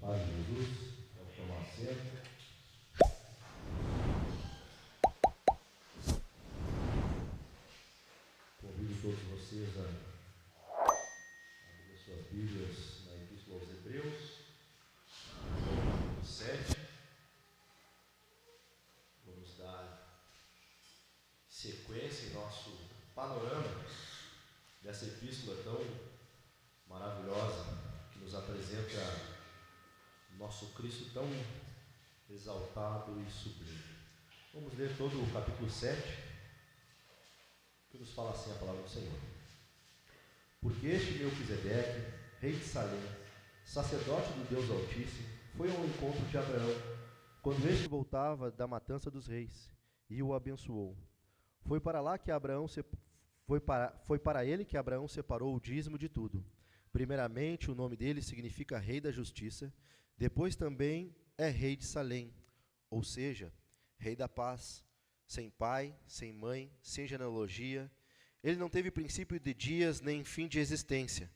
Paz de Jesus, vamos tomar assento. Convido todos vocês a abrir as suas Bíblias na Epístola aos Hebreus, capítulo 7. Vamos dar sequência em nosso panorama dessa epístola tão maravilhosa que nos apresenta nosso Cristo tão exaltado e sublime. Vamos ler todo o capítulo 7, que nos fala assim a palavra do Senhor. Porque este Melquisedeque, rei de Salém, sacerdote do Deus Altíssimo, foi ao encontro de Abraão, quando este voltava da matança dos reis, e o abençoou. Foi para ele que Abraão separou o dízimo de tudo. Primeiramente, o nome dele significa Rei da Justiça, depois também é Rei de Salém, ou seja, Rei da Paz, sem pai, sem mãe, sem genealogia. Ele não teve princípio de dias nem fim de existência,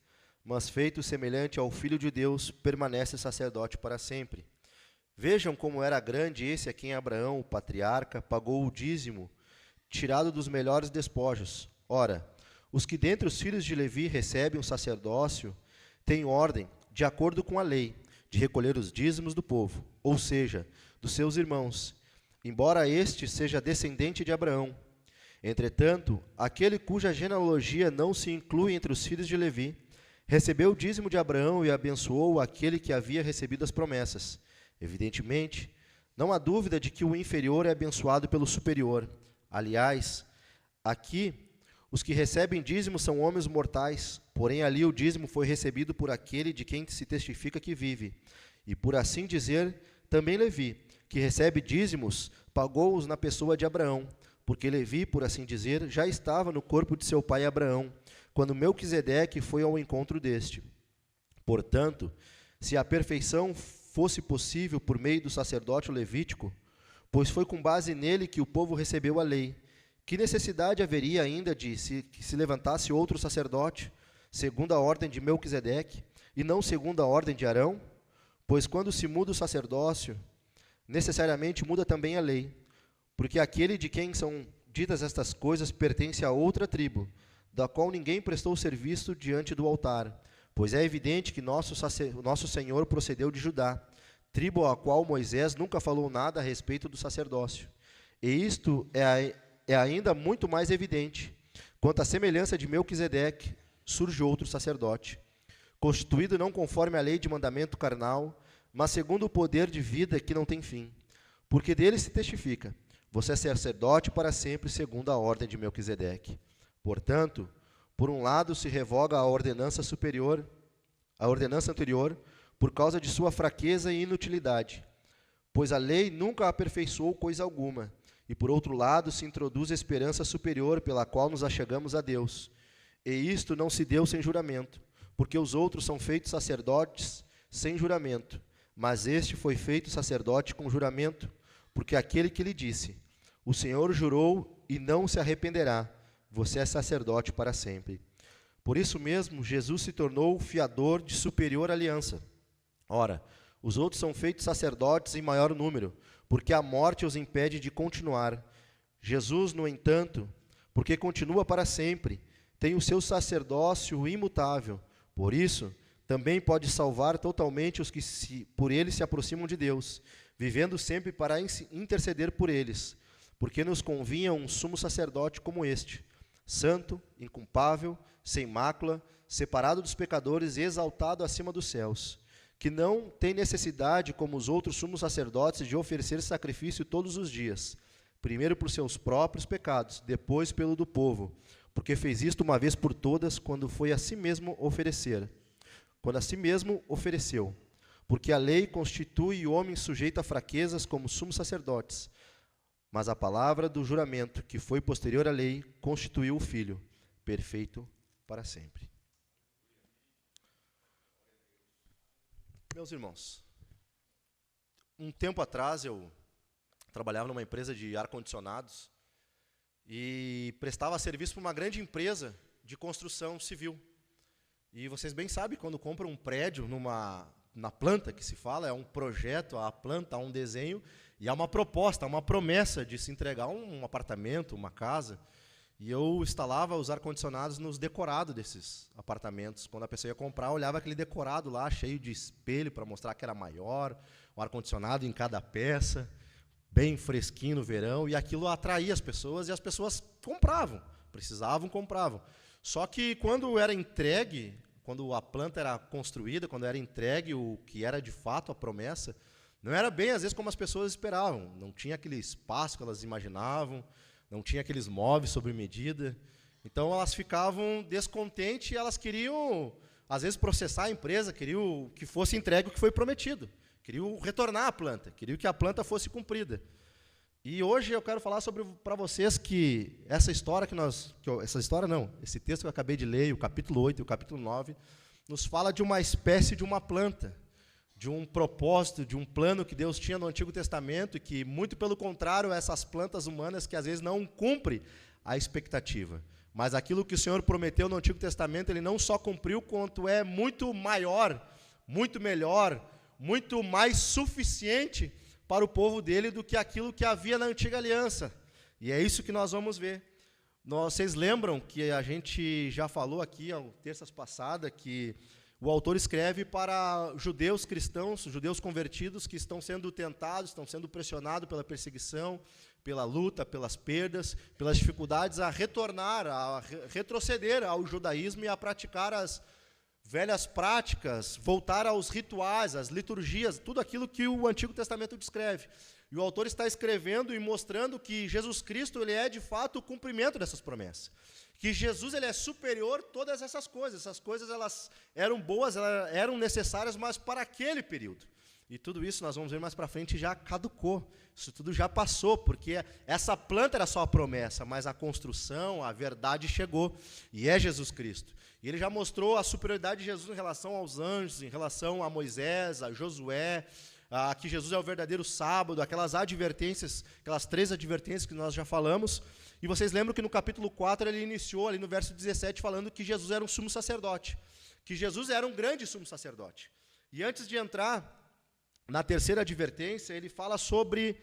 mas feito semelhante ao Filho de Deus, permanece sacerdote para sempre. Vejam como era grande esse a quem Abraão, o patriarca, pagou o dízimo, tirado dos melhores despojos. Ora, os que dentre os filhos de Levi recebem o sacerdócio têm ordem, de acordo com a lei, de recolher os dízimos do povo, ou seja, dos seus irmãos, embora este seja descendente de Abraão. Entretanto, aquele cuja genealogia não se inclui entre os filhos de Levi, recebeu o dízimo de Abraão e abençoou aquele que havia recebido as promessas. Evidentemente, não há dúvida de que o inferior é abençoado pelo superior. Aliás, aqui, os que recebem dízimo são homens mortais, porém ali o dízimo foi recebido por aquele de quem se testifica que vive. E por assim dizer, também Levi, que recebe dízimos, pagou-os na pessoa de Abraão, porque Levi, por assim dizer, já estava no corpo de seu pai Abraão, quando Melquisedeque foi ao encontro deste. Portanto, se a perfeição fosse possível por meio do sacerdócio levítico, pois foi com base nele que o povo recebeu a lei, que necessidade haveria ainda de que se levantasse outro sacerdote, segundo a ordem de Melquisedeque, e não segundo a ordem de Arão? Pois quando se muda o sacerdócio, necessariamente muda também a lei, porque aquele de quem são ditas estas coisas pertence a outra tribo, da qual ninguém prestou serviço diante do altar, pois é evidente que nosso Senhor procedeu de Judá, tribo a qual Moisés nunca falou nada a respeito do sacerdócio. E isto é ainda muito mais evidente. Quanto à semelhança de Melquisedeque, surge outro sacerdote, constituído não conforme a lei de mandamento carnal, mas segundo o poder de vida que não tem fim. Porque dele se testifica: você é sacerdote para sempre, segundo a ordem de Melquisedeque. Portanto, por um lado se revoga a ordenança anterior, por causa de sua fraqueza e inutilidade, pois a lei nunca aperfeiçoou coisa alguma, e por outro lado se introduz a esperança superior pela qual nos achegamos a Deus. E isto não se deu sem juramento, porque os outros são feitos sacerdotes sem juramento, mas este foi feito sacerdote com juramento, porque aquele que lhe disse: o Senhor jurou e não se arrependerá, você é sacerdote para sempre. Por isso mesmo, Jesus se tornou fiador de superior aliança. Ora, os outros são feitos sacerdotes em maior número, porque a morte os impede de continuar. Jesus, no entanto, porque continua para sempre, tem o seu sacerdócio imutável. Por isso, também pode salvar totalmente os que por ele se aproximam de Deus, vivendo sempre para interceder por eles, porque nos convinha um sumo sacerdote como este, santo, inculpável, sem mácula, separado dos pecadores e exaltado acima dos céus, que não tem necessidade, como os outros sumos sacerdotes, de oferecer sacrifício todos os dias, primeiro por seus próprios pecados, depois pelo do povo, porque fez isto uma vez por todas, quando a si mesmo ofereceu. Porque a lei constitui o homem sujeito a fraquezas como sumos sacerdotes, mas a palavra do juramento, que foi posterior à lei, constituiu o Filho, perfeito para sempre. Meus irmãos, um tempo atrás eu trabalhava numa empresa de ar-condicionados e prestava serviço para uma grande empresa de construção civil. E vocês bem sabem, quando compram um prédio numa na planta que se fala, é um projeto, a planta, um desenho, e há uma proposta, há uma promessa de se entregar um apartamento, uma casa. E eu instalava os ar-condicionados nos decorados desses apartamentos. Quando a pessoa ia comprar, olhava aquele decorado lá, cheio de espelho, para mostrar que era maior, um ar-condicionado em cada peça, bem fresquinho no verão, e aquilo atraía as pessoas, e as pessoas compravam, precisavam, compravam. Só que quando era entregue, quando a planta era construída, quando era entregue o que era de fato a promessa, não era bem, às vezes, como as pessoas esperavam. Não tinha aquele espaço que elas imaginavam, não tinha aqueles móveis sob medida. Então, elas ficavam descontentes e elas queriam, às vezes, processar a empresa, queriam que fosse entregue o que foi prometido, queriam retornar a planta, queriam que a planta fosse cumprida. E hoje eu quero falar para vocês que essa história esse texto que eu acabei de ler, o capítulo 8 e o capítulo 9, nos fala de uma espécie de uma planta, de um propósito, de um plano que Deus tinha no Antigo Testamento e que, muito pelo contrário, essas plantas humanas que às vezes não cumprem a expectativa. Mas aquilo que o Senhor prometeu no Antigo Testamento, Ele não só cumpriu, quanto é muito maior, muito melhor, muito mais suficiente para o povo dele do que aquilo que havia na Antiga Aliança. E é isso que nós vamos ver. Vocês lembram que a gente já falou aqui, terças passadas, que o autor escreve para judeus cristãos, judeus convertidos, que estão sendo tentados, estão sendo pressionados pela perseguição, pela luta, pelas perdas, pelas dificuldades, a retornar, a retroceder ao judaísmo e a praticar as velhas práticas, voltar aos rituais, às liturgias, tudo aquilo que o Antigo Testamento descreve. E o autor está escrevendo e mostrando que Jesus Cristo ele é, de fato, o cumprimento dessas promessas. Que Jesus ele é superior a todas essas coisas. Essas coisas elas eram boas, elas eram necessárias, mas para aquele período. E tudo isso, nós vamos ver mais para frente, já caducou. Isso tudo já passou, porque essa planta era só a promessa, mas a construção, a verdade chegou. E é Jesus Cristo. E ele já mostrou a superioridade de Jesus em relação aos anjos, em relação a Moisés, a Josué, que Jesus é o verdadeiro sábado, aquelas advertências, aquelas 3 advertências que nós já falamos. E vocês lembram que no capítulo 4 ele iniciou ali no verso 17 falando que Jesus era um sumo sacerdote, que Jesus era um grande sumo sacerdote. E antes de entrar na terceira advertência, ele fala sobre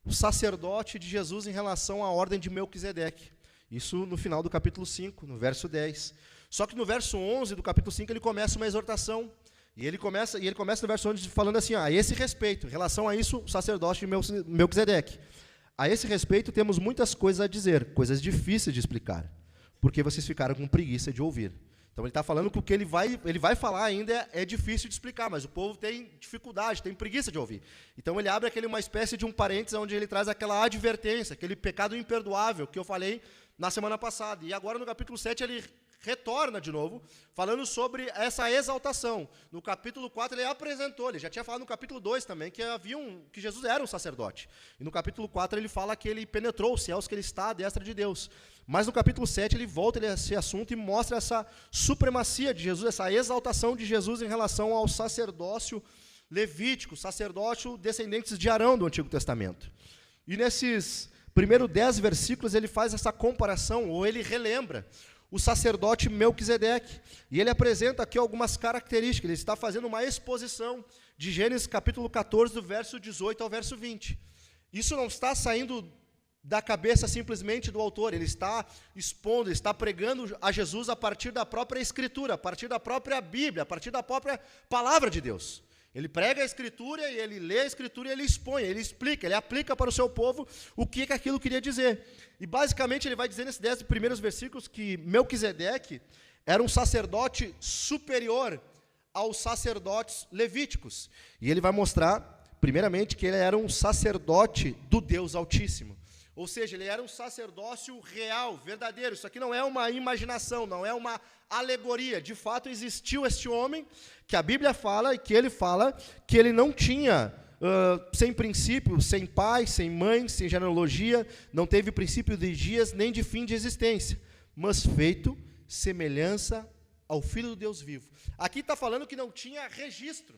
o sacerdote de Jesus em relação à ordem de Melquisedeque. Isso no final do capítulo 5, no verso 10. Só que no verso 11 do capítulo 5 ele começa uma exortação. E ele começa no verso 11 falando assim, a esse respeito, em relação a isso, o sacerdote de Melquisedeque. A esse respeito temos muitas coisas a dizer, coisas difíceis de explicar, porque vocês ficaram com preguiça de ouvir. Então ele está falando que o que ele vai falar ainda é difícil de explicar, mas o povo tem dificuldade, tem preguiça de ouvir. Então ele abre uma espécie de um parênteses onde ele traz aquela advertência, aquele pecado imperdoável que eu falei na semana passada. E agora no capítulo 7 ele retorna de novo, falando sobre essa exaltação. No capítulo 4 ele apresentou, ele já tinha falado no capítulo 2 também, que Jesus era um sacerdote. E no capítulo 4 ele fala que ele penetrou os céus, que ele está à destra de Deus. Mas no capítulo 7 ele volta a esse assunto e mostra essa supremacia de Jesus, essa exaltação de Jesus em relação ao sacerdócio levítico, sacerdócio descendentes de Arão do Antigo Testamento. E nesses primeiros 10 versículos ele faz essa comparação, ou ele relembra o sacerdote Melquisedeque, e ele apresenta aqui algumas características, ele está fazendo uma exposição de Gênesis capítulo 14, do verso 18 ao verso 20. Isso não está saindo da cabeça simplesmente do autor, ele está expondo, ele está pregando a Jesus a partir da própria Escritura, a partir da própria Bíblia, a partir da própria Palavra de Deus. Ele prega a Escritura, e ele lê a Escritura, e ele expõe, ele explica, ele aplica para o seu povo o que aquilo queria dizer. E basicamente ele vai dizer nesses 10 primeiros versículos que Melquisedeque era um sacerdote superior aos sacerdotes levíticos. E ele vai mostrar, primeiramente, que ele era um sacerdote do Deus Altíssimo. Ou seja, ele era um sacerdócio real, verdadeiro. Isso aqui não é uma imaginação, não é uma alegoria. De fato, existiu este homem, que a Bíblia fala, e que ele não tinha, sem princípio, sem pai, sem mãe, sem genealogia, não teve princípio de dias, nem de fim de existência, mas feito semelhança ao Filho do Deus vivo. Aqui está falando que não tinha registro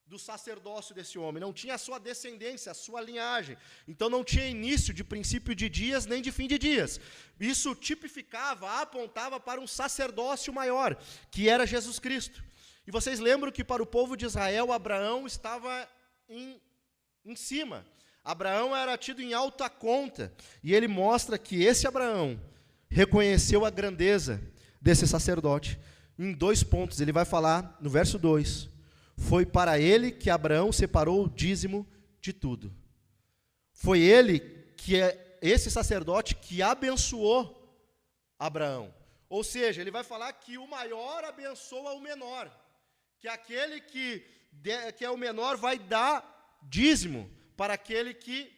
do sacerdócio desse homem, não tinha a sua descendência, a sua linhagem, então não tinha início de princípio de dias, nem de fim de dias. Isso tipificava, apontava para um sacerdócio maior, que era Jesus Cristo. E vocês lembram que para o povo de Israel, Abraão estava em cima. Abraão era tido em alta conta. E ele mostra que esse Abraão reconheceu a grandeza desse sacerdote. Em 2 pontos, ele vai falar no verso 2. Foi para ele que Abraão separou o dízimo de tudo. Foi ele que é esse sacerdote que abençoou Abraão. Ou seja, ele vai falar que o maior abençoa o menor. Que aquele que é o menor vai dar dízimo para aquele que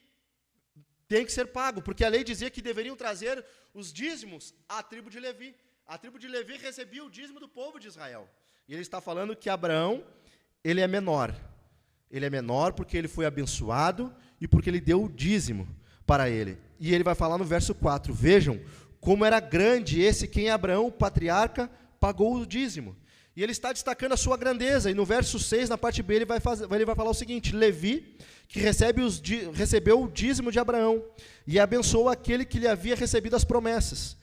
tem que ser pago. Porque a lei dizia que deveriam trazer os dízimos à tribo de Levi. A tribo de Levi recebia o dízimo do povo de Israel. E ele está falando que Abraão, ele é menor. Ele é menor porque ele foi abençoado e porque ele deu o dízimo para ele. E ele vai falar no verso 4, vejam como era grande esse quem Abraão, o patriarca, pagou o dízimo. E ele está destacando a sua grandeza. E no verso 6, na parte B, ele vai falar o seguinte, Levi, que recebeu o dízimo de Abraão, e abençoou aquele que lhe havia recebido as promessas.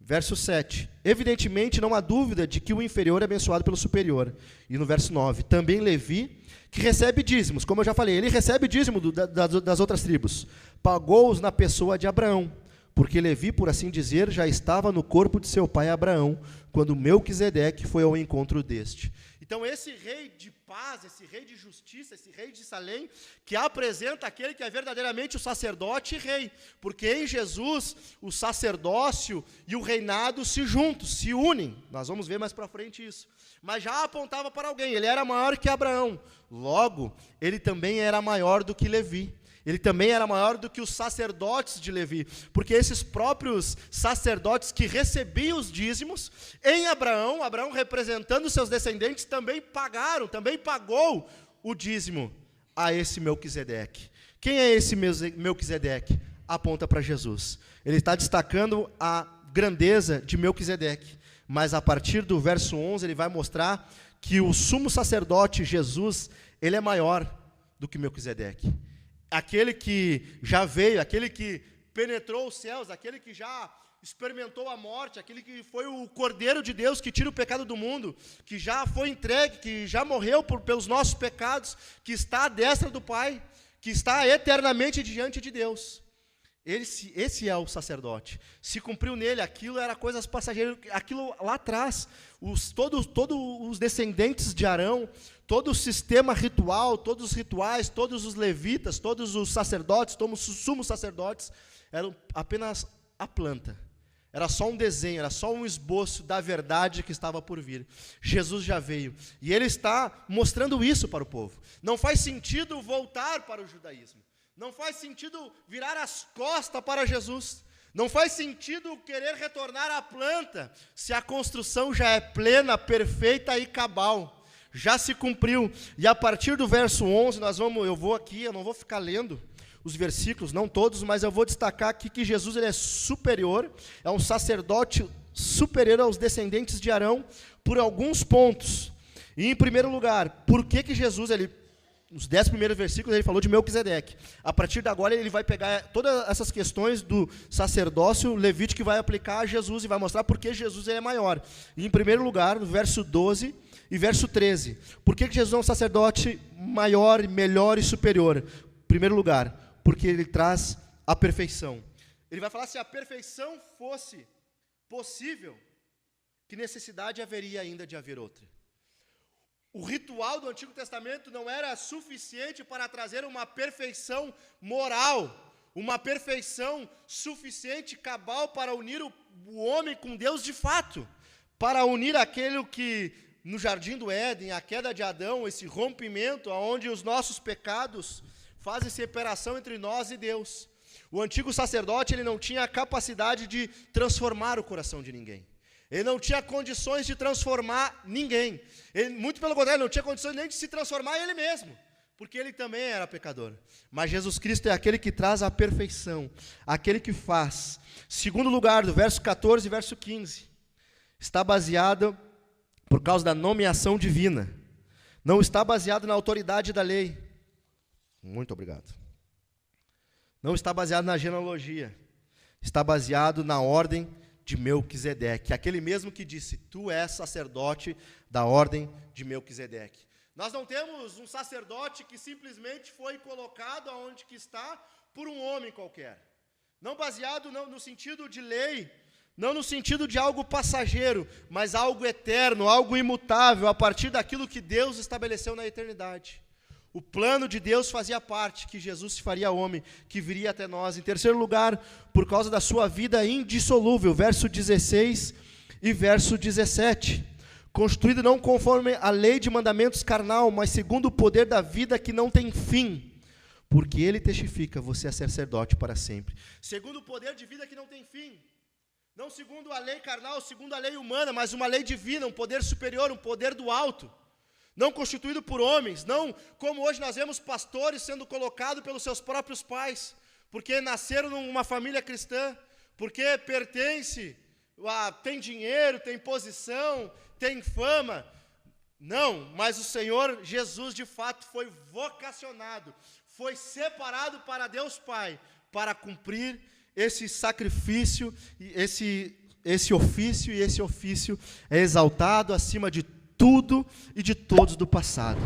Verso 7, evidentemente não há dúvida de que o inferior é abençoado pelo superior. E no verso 9, também Levi, que recebe dízimos, como eu já falei, ele recebe dízimo das outras tribos, pagou-os na pessoa de Abraão, porque Levi, por assim dizer, já estava no corpo de seu pai Abraão, quando Melquisedeque foi ao encontro deste. Então esse rei de paz, esse rei de justiça, esse rei de Salém, que apresenta aquele que é verdadeiramente o sacerdote e rei, porque em Jesus o sacerdócio e o reinado se juntam, se unem, nós vamos ver mais para frente isso, mas já apontava para alguém, ele era maior que Abraão, logo, ele também era maior do que Levi, ele também era maior do que os sacerdotes de Levi, porque esses próprios sacerdotes que recebiam os dízimos, em Abraão representando seus descendentes, também pagou o dízimo a esse Melquisedeque. Quem é esse Melquisedeque? Aponta para Jesus. Ele está destacando a grandeza de Melquisedeque, mas a partir do verso 11 ele vai mostrar que o sumo sacerdote Jesus, ele é maior do que Melquisedeque. Aquele que já veio, aquele que penetrou os céus, aquele que já experimentou a morte, aquele que foi o Cordeiro de Deus que tira o pecado do mundo, que já foi entregue, que já morreu pelos nossos pecados, que está à destra do Pai, que está eternamente diante de Deus. Esse é o sacerdote. Se cumpriu nele, aquilo era coisas passageiras, aquilo lá atrás, todos os descendentes de Arão, todo o sistema ritual, todos os rituais, todos os levitas, todos os sacerdotes, todos os sumos sacerdotes, eram apenas a planta. Era só um desenho, era só um esboço da verdade que estava por vir. Jesus já veio. E ele está mostrando isso para o povo. Não faz sentido voltar para o judaísmo. Não faz sentido virar as costas para Jesus. Não faz sentido querer retornar à planta, se a construção já é plena, perfeita e cabal. Já se cumpriu. E a partir do verso 11, eu não vou ficar lendo os versículos, não todos, mas eu vou destacar aqui que Jesus ele é superior, é um sacerdote superior aos descendentes de Arão, por alguns pontos. E em primeiro lugar, por que Jesus, nos 10 primeiros versículos, ele falou de Melquisedeque. A partir de agora, ele vai pegar todas essas questões do sacerdócio levítico que vai aplicar a Jesus e vai mostrar por que Jesus é maior. E em primeiro lugar, no verso 12 e verso 13, por que Jesus é um sacerdote maior, melhor e superior? Em primeiro lugar, porque ele traz a perfeição. Ele vai falar, se a perfeição fosse possível, que necessidade haveria ainda de haver outra? O ritual do Antigo Testamento não era suficiente para trazer uma perfeição moral, uma perfeição suficiente, cabal, para unir o homem com Deus de fato, para unir aquele que, no Jardim do Éden, a queda de Adão, esse rompimento, onde os nossos pecados fazem separação entre nós e Deus. O antigo sacerdote, ele não tinha a capacidade de transformar o coração de ninguém. Ele não tinha condições de transformar ninguém. Muito pelo contrário, ele não tinha condições nem de se transformar ele mesmo, porque ele também era pecador. Mas Jesus Cristo é aquele que traz a perfeição, aquele que faz. Segundo lugar, do verso 14 e verso 15, está baseado por causa da nomeação divina. Não está baseado na autoridade da lei. Muito obrigado. Não está baseado na genealogia. Está baseado na ordem de Melquisedeque, aquele mesmo que disse, tu és sacerdote da ordem de Melquisedeque. Nós não temos um sacerdote que simplesmente foi colocado aonde que está por um homem qualquer. Não baseado no sentido de lei, não no sentido de algo passageiro, mas algo eterno, algo imutável, a partir daquilo que Deus estabeleceu na eternidade. O plano de Deus fazia parte, que Jesus se faria homem, que viria até nós. Em terceiro lugar, por causa da sua vida indissolúvel, verso 16 e verso 17. Constituído não conforme a lei de mandamentos carnal, mas segundo o poder da vida que não tem fim. Porque ele testifica, você é sacerdote para sempre. Segundo o poder de vida que não tem fim. Não segundo a lei carnal, segundo a lei humana, mas uma lei divina, um poder superior, um poder do alto. Não constituído por homens, não como hoje nós vemos pastores sendo colocados pelos seus próprios pais, porque nasceram numa família cristã, porque tem dinheiro, tem posição, tem fama. Não, mas o Senhor Jesus de fato foi vocacionado, foi separado para Deus Pai, para cumprir esse sacrifício, esse ofício, e esse ofício é exaltado acima de tudo e de todos do passado.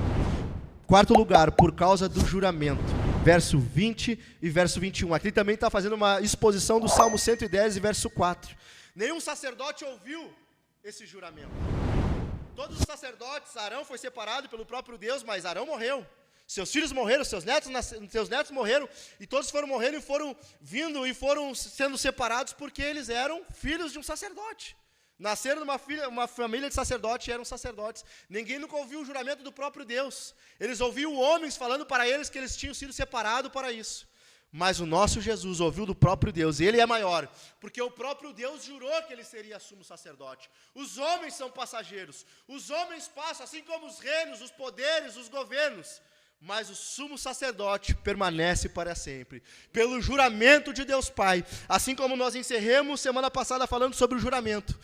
Quarto lugar, por causa do juramento, verso 20 e verso 21. Aqui também está fazendo uma exposição do Salmo 110 e verso 4. Nenhum sacerdote ouviu esse juramento. Todos os sacerdotes, Arão foi separado pelo próprio Deus, mas Arão morreu. Seus filhos morreram, seus netos morreram, e todos foram morrendo e foram vindo e foram sendo separados porque eles eram filhos de um sacerdote. Nasceram numa família de sacerdotes e eram sacerdotes. Ninguém nunca ouviu o juramento do próprio Deus. Eles ouviam homens falando para eles que eles tinham sido separados para isso. Mas o nosso Jesus ouviu do próprio Deus, e ele é maior, porque o próprio Deus jurou que ele seria sumo sacerdote. Os homens são passageiros, os homens passam, assim como os reinos, os poderes, os governos. Mas o sumo sacerdote permanece para sempre, pelo juramento de Deus Pai. Assim como nós encerramos semana passada falando sobre o juramento,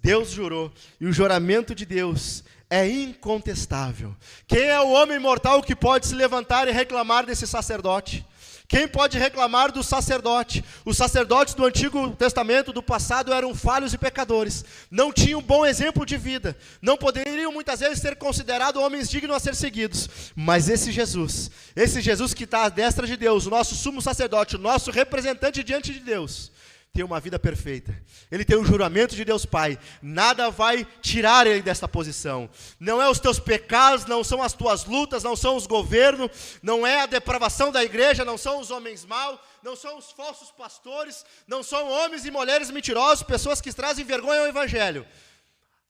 Deus jurou, e o juramento de Deus é incontestável. Quem é o homem mortal que pode se levantar e reclamar desse sacerdote? Quem pode reclamar do sacerdote? Os sacerdotes do Antigo Testamento, do passado, eram falhos e pecadores. Não tinham bom exemplo de vida. Não poderiam muitas vezes ser considerados homens dignos a ser seguidos. Mas esse Jesus que está à destra de Deus, o nosso sumo sacerdote, o nosso representante diante de Deus, tem uma vida perfeita. Ele tem o juramento de Deus Pai. Nada vai tirar ele desta posição. Não é os teus pecados, não são as tuas lutas, não são os governos, não é a depravação da igreja, não são os homens maus, não são os falsos pastores, não são homens e mulheres mentirosos, pessoas que trazem vergonha ao evangelho.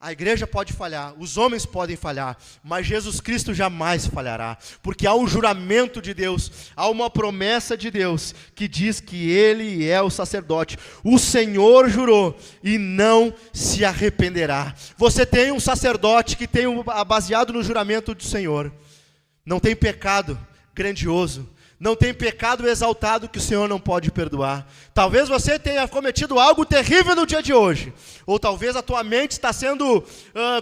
A igreja pode falhar, os homens podem falhar, mas Jesus Cristo jamais falhará, porque há um juramento de Deus, há uma promessa de Deus, que diz que Ele é o sacerdote. O Senhor jurou e não se arrependerá. Você tem um sacerdote que tem baseado no juramento do Senhor. Não tem pecado grandioso, não tem pecado exaltado que o Senhor não pode perdoar. Talvez você tenha cometido algo terrível no dia de hoje, ou talvez a tua mente está sendo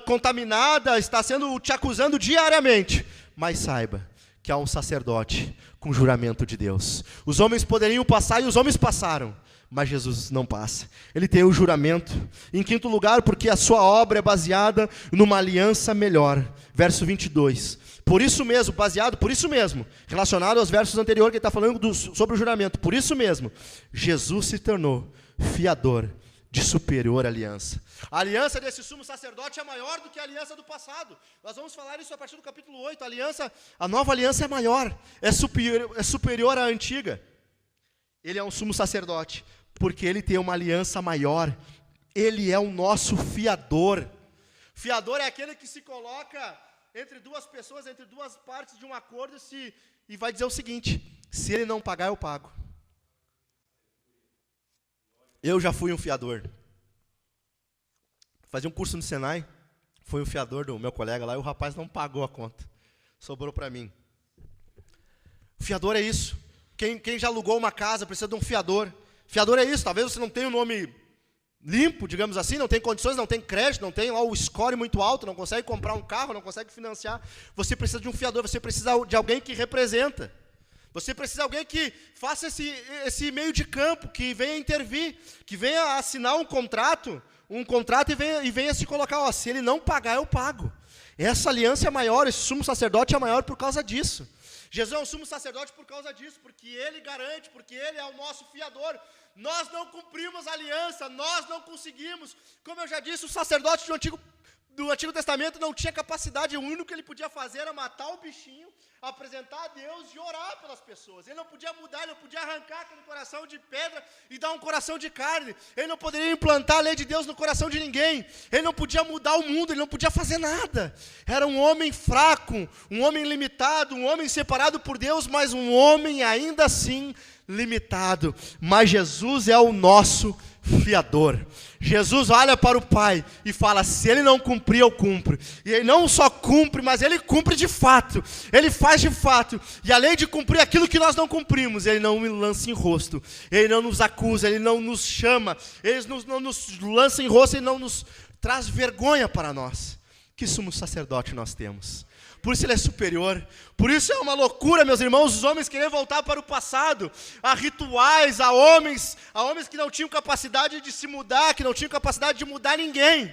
contaminada, está sendo te acusando diariamente, mas saiba que há um sacerdote com juramento de Deus. Os homens poderiam passar e os homens passaram, mas Jesus não passa. Ele tem o juramento. Em quinto lugar, porque a sua obra é baseada numa aliança melhor. Verso 22. Por isso mesmo, relacionado aos versos anteriores que ele está falando sobre o juramento, por isso mesmo, Jesus se tornou fiador de superior aliança. A aliança desse sumo sacerdote é maior do que a aliança do passado. Nós vamos falar isso a partir do capítulo 8. A nova aliança é maior, é superior à antiga. Ele é um sumo sacerdote, porque ele tem uma aliança maior. Ele é o nosso fiador. Fiador é aquele que se coloca entre duas pessoas, entre duas partes de um acordo, e vai dizer o seguinte: se ele não pagar, eu pago. Eu já fui um fiador. Fazia um curso no Senai, fui um fiador do meu colega lá, e o rapaz não pagou a conta. Sobrou para mim. Fiador é isso. Quem já alugou uma casa precisa de um fiador. Fiador é isso. Talvez você não tenha um nome limpo, digamos assim, não tem condições, não tem crédito, não tem lá o score muito alto, não consegue comprar um carro, não consegue financiar. Você precisa de um fiador, você precisa de alguém que representa. Você precisa de alguém que faça esse meio de campo, que venha intervir, que venha assinar um contrato, um contrato e venha se colocar, ó, se ele não pagar, eu pago. Essa aliança é maior, esse sumo sacerdote é maior por causa disso. Jesus é um sumo sacerdote por causa disso, porque ele garante, porque ele é o nosso fiador. Nós não cumprimos a aliança, nós não conseguimos. Como eu já disse, o sacerdote do Antigo Testamento não tinha capacidade, o único que ele podia fazer era matar o bichinho, apresentar a Deus e orar pelas pessoas. Ele não podia mudar, ele não podia arrancar aquele coração de pedra e dar um coração de carne. Ele não poderia implantar a lei de Deus no coração de ninguém. Ele não podia mudar o mundo, ele não podia fazer nada. Era um homem fraco, um homem limitado, um homem separado por Deus, mas um homem ainda assim limitado. Mas Jesus é o nosso fiador. Jesus olha para o Pai e fala, se ele não cumprir, eu cumpro. E ele não só cumpre, mas ele cumpre de fato. Ele faz de fato. E além de cumprir aquilo que nós não cumprimos, ele não me lança em rosto. Ele não nos acusa, ele não nos chama. Ele não nos lança em rosto, ele não nos traz vergonha para nós. Que sumo sacerdote nós temos. Por isso ele é superior. Por isso é uma loucura, meus irmãos, os homens querem voltar para o passado, a rituais, a homens que não tinham capacidade de se mudar, que não tinham capacidade de mudar ninguém.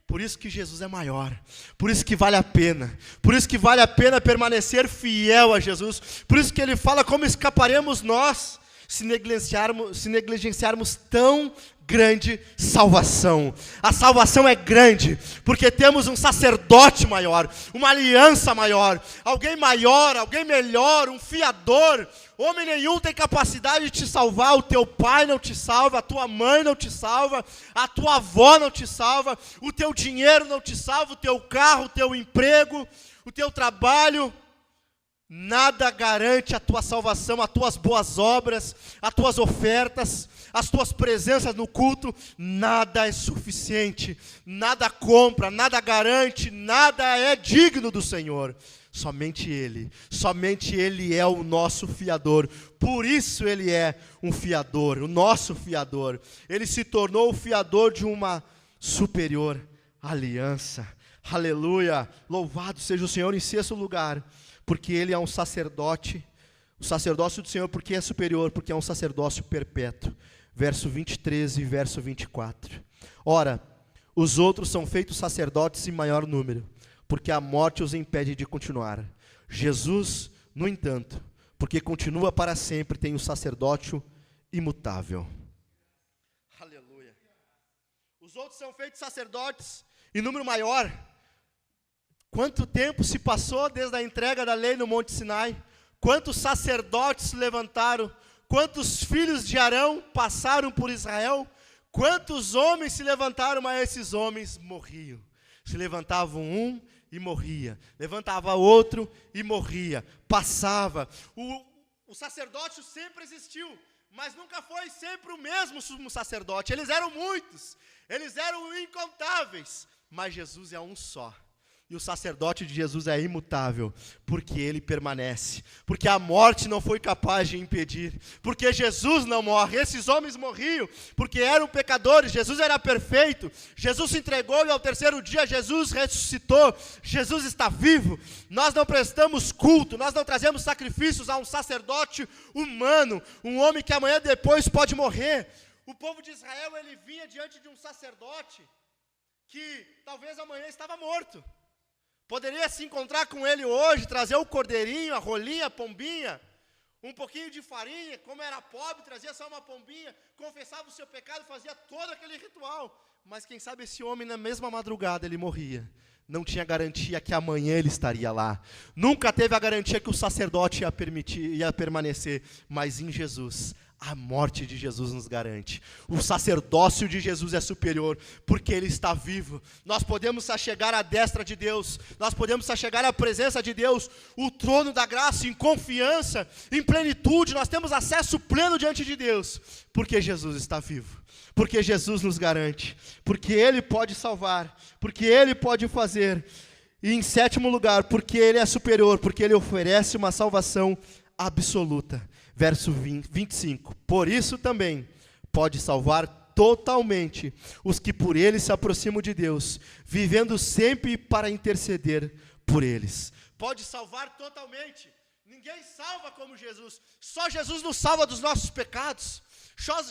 Por isso que Jesus é maior, por isso que vale a pena, por isso que vale a pena permanecer fiel a Jesus, por isso que ele fala como escaparemos nós, se negligenciarmos tão grande salvação. A salvação é grande, porque temos um sacerdote maior, uma aliança maior, alguém maior, alguém melhor, um fiador. Homem nenhum tem capacidade de te salvar, o teu pai não te salva, a tua mãe não te salva, a tua avó não te salva, o teu dinheiro não te salva, o teu carro, o teu emprego, o teu trabalho. Nada garante a tua salvação, as tuas boas obras, as tuas ofertas, as tuas presenças no culto. Nada é suficiente, nada compra, nada garante, nada é digno do Senhor. Somente Ele é o nosso fiador. Por isso Ele é um fiador, o nosso fiador. Ele se tornou o fiador de uma superior aliança. Aleluia! Louvado seja o Senhor. Em sexto lugar, porque ele é um sacerdote, o sacerdócio do Senhor porque é superior, porque é um sacerdócio perpétuo. Verso 23 e verso 24. Ora, os outros são feitos sacerdotes em maior número, porque a morte os impede de continuar. Jesus, no entanto, porque continua para sempre, tem o sacerdócio imutável. Aleluia. Os outros são feitos sacerdotes em número maior. Quanto tempo se passou desde a entrega da lei no Monte Sinai? Quantos sacerdotes se levantaram? Quantos filhos de Arão passaram por Israel? Quantos homens se levantaram, mas esses homens morriam? Se levantavam um e morria, levantava outro e morria, passava. O sacerdócio sempre existiu, mas nunca foi sempre o mesmo sumo sacerdote. Eles eram muitos, eles eram incontáveis, mas Jesus é um só. E o sacerdote de Jesus é imutável, porque ele permanece, porque a morte não foi capaz de impedir, porque Jesus não morre. Esses homens morriam, porque eram pecadores. Jesus era perfeito, Jesus se entregou e ao terceiro dia Jesus ressuscitou, Jesus está vivo. Nós não prestamos culto, nós não trazemos sacrifícios a um sacerdote humano, um homem que amanhã depois pode morrer. O povo de Israel, ele vinha diante de um sacerdote, que talvez amanhã estava morto. Poderia se encontrar com ele hoje, trazer o cordeirinho, a rolinha, a pombinha, um pouquinho de farinha, como era pobre, trazia só uma pombinha, confessava o seu pecado, fazia todo aquele ritual. Mas quem sabe esse homem na mesma madrugada ele morria. Não tinha garantia que amanhã ele estaria lá. Nunca teve a garantia que o sacerdote ia permanecer, mas em Jesus, a morte de Jesus nos garante. O sacerdócio de Jesus é superior, porque Ele está vivo. Nós podemos achegar à destra de Deus, nós podemos achegar à presença de Deus, o trono da graça, em confiança, em plenitude. Nós temos acesso pleno diante de Deus, porque Jesus está vivo, porque Jesus nos garante, porque Ele pode salvar, porque Ele pode fazer. E em sétimo lugar, porque Ele é superior, porque Ele oferece uma salvação absoluta. Verso 25, por isso também pode salvar totalmente os que por Ele se aproximam de Deus, vivendo sempre para interceder por eles. Pode salvar totalmente, Ninguém salva como Jesus. Só Jesus nos salva dos nossos pecados.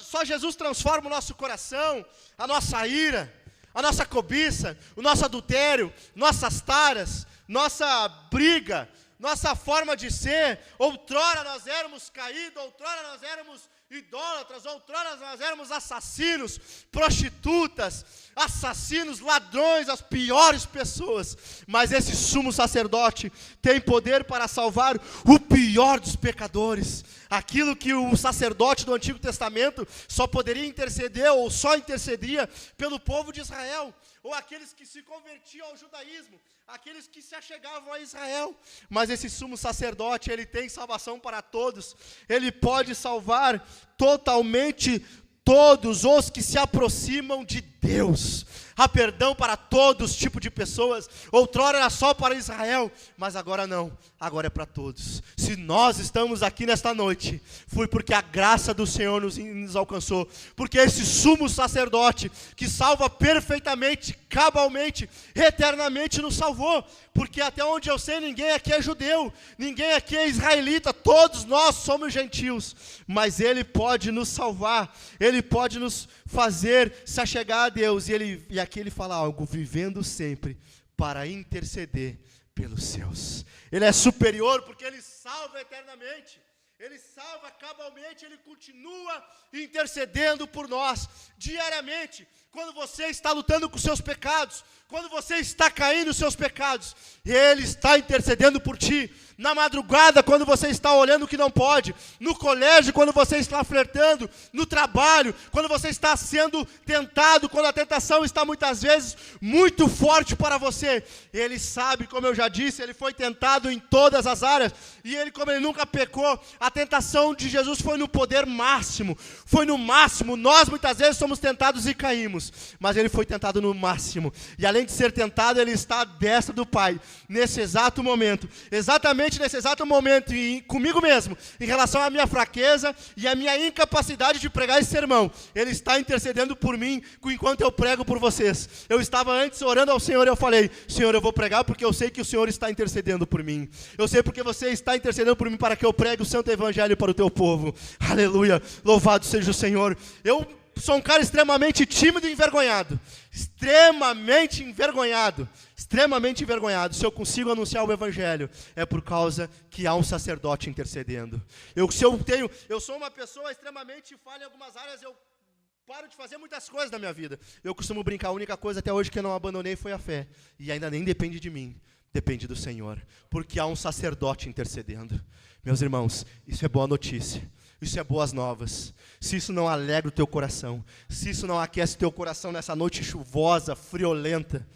Só Jesus transforma o nosso coração, a nossa ira, a nossa cobiça, o nosso adultério, nossas taras, nossa briga, nossa forma de ser. Outrora nós éramos caídos, outrora nós éramos idólatras, outrora nós éramos assassinos, prostitutas, assassinos, ladrões, as piores pessoas, mas esse sumo sacerdote tem poder para salvar o pior dos pecadores, aquilo que o sacerdote do Antigo Testamento só poderia interceder, ou só intercedia pelo povo de Israel, ou aqueles que se convertiam ao judaísmo, aqueles que se achegavam a Israel. Mas esse sumo sacerdote, ele tem salvação para todos, ele pode salvar totalmente todos os que se aproximam de Deus. Há perdão para todos os tipos de pessoas. Outrora era só para Israel, mas agora não, agora é para todos. Se nós estamos aqui nesta noite, foi porque a graça do Senhor nos alcançou, porque esse sumo sacerdote, que salva perfeitamente, cabalmente, eternamente, nos salvou, porque até onde eu sei, ninguém aqui é judeu, ninguém aqui é israelita, todos nós somos gentios, mas Ele pode nos salvar, Ele pode nos fazer se achegar a Deus, e aqui ele fala algo, vivendo sempre para interceder pelos seus. Ele é superior porque Ele salva eternamente, Ele salva cabalmente, Ele continua intercedendo por nós, diariamente. Quando você está lutando com seus pecados, quando você está caindo nos seus pecados, Ele está intercedendo por ti. Na madrugada, quando você está olhando o que não pode, no colégio, quando você está flertando, no trabalho, quando você está sendo tentado, quando a tentação está muitas vezes muito forte para você, Ele sabe, como eu já disse, Ele foi tentado em todas as áreas, e Ele, como Ele nunca pecou, a tentação de Jesus foi no poder máximo, foi no máximo. Nós muitas vezes somos tentados e caímos, mas Ele foi tentado no máximo, e além de ser tentado, Ele está à destra do Pai, nesse exato momento, exatamente nesse exato momento, e comigo mesmo, em relação à minha fraqueza e à minha incapacidade de pregar esse sermão, Ele está intercedendo por mim, enquanto eu prego por vocês. Eu estava antes orando ao Senhor, e eu falei, Senhor, eu vou pregar porque eu sei que o Senhor está intercedendo por mim, eu sei porque você está intercedendo por mim, para que eu pregue o santo evangelho para o teu povo. Aleluia, louvado seja o Senhor. Eu sou um cara extremamente tímido e envergonhado, extremamente envergonhado. Se eu consigo anunciar o evangelho, é por causa que há um sacerdote intercedendo. Eu sou uma pessoa extremamente falha em algumas áreas, eu paro de fazer muitas coisas na minha vida. Eu costumo brincar, a única coisa até hoje que eu não abandonei foi a fé, e ainda nem depende de mim, depende do Senhor, porque há um sacerdote intercedendo. Meus irmãos, isso é boa notícia. Isso é boas novas. Se isso não alegra o teu coração, se isso não aquece o teu coração nessa noite chuvosa, friolenta,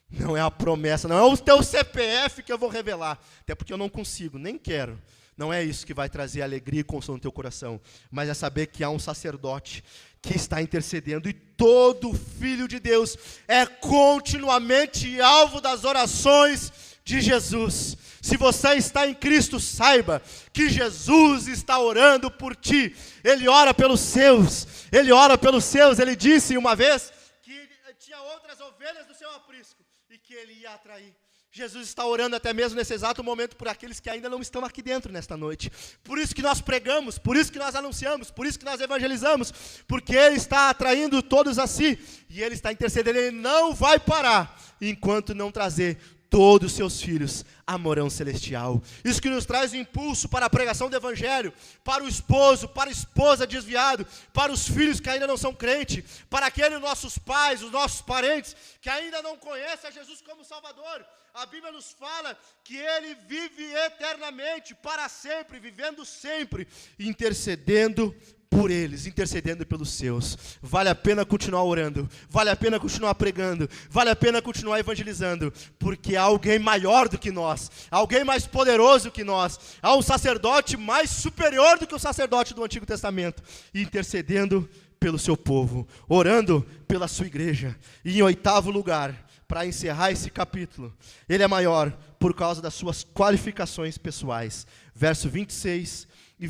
não é a promessa, não é o teu CPF que eu vou revelar, até porque eu não consigo, nem quero. Não é isso que vai trazer alegria e consolo no teu coração, mas é saber que há um sacerdote que está intercedendo, e todo filho de Deus é continuamente alvo das orações de Jesus. Se você está em Cristo, saiba que Jesus está orando por ti. Ele ora pelos seus, Ele disse uma vez que tinha outras ovelhas do seu aprisco e que Ele ia atrair. Jesus está orando até mesmo nesse exato momento por aqueles que ainda não estão aqui dentro nesta noite. Por isso que nós pregamos, por isso que nós anunciamos, por isso que nós evangelizamos, porque Ele está atraindo todos a si, e Ele está intercedendo. Ele não vai parar enquanto não trazer todos os seus filhos à morão celestial. Isso que nos traz o impulso para a pregação do evangelho, para o esposo, para a esposa desviado, para os filhos que ainda não são crentes, para aqueles nossos pais, os nossos parentes, que ainda não conhecem a Jesus como Salvador. A Bíblia nos fala que Ele vive eternamente, para sempre, vivendo sempre, intercedendo por eles, intercedendo pelos seus. Vale a pena continuar orando, vale a pena continuar pregando, vale a pena continuar evangelizando, porque há alguém maior do que nós, há alguém mais poderoso que nós, há um sacerdote mais superior do que o sacerdote do Antigo Testamento, intercedendo pelo seu povo, orando pela sua igreja. E em 8º lugar, para encerrar esse capítulo, Ele é maior por causa das suas qualificações pessoais. Verso 26 e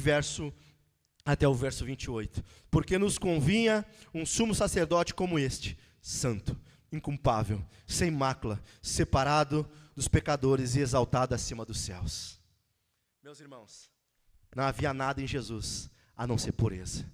até o verso 28. Porque nos convinha um sumo sacerdote como este, santo, inculpável, sem mácula, separado dos pecadores e exaltado acima dos céus. Meus irmãos, não havia nada em Jesus a não ser pureza,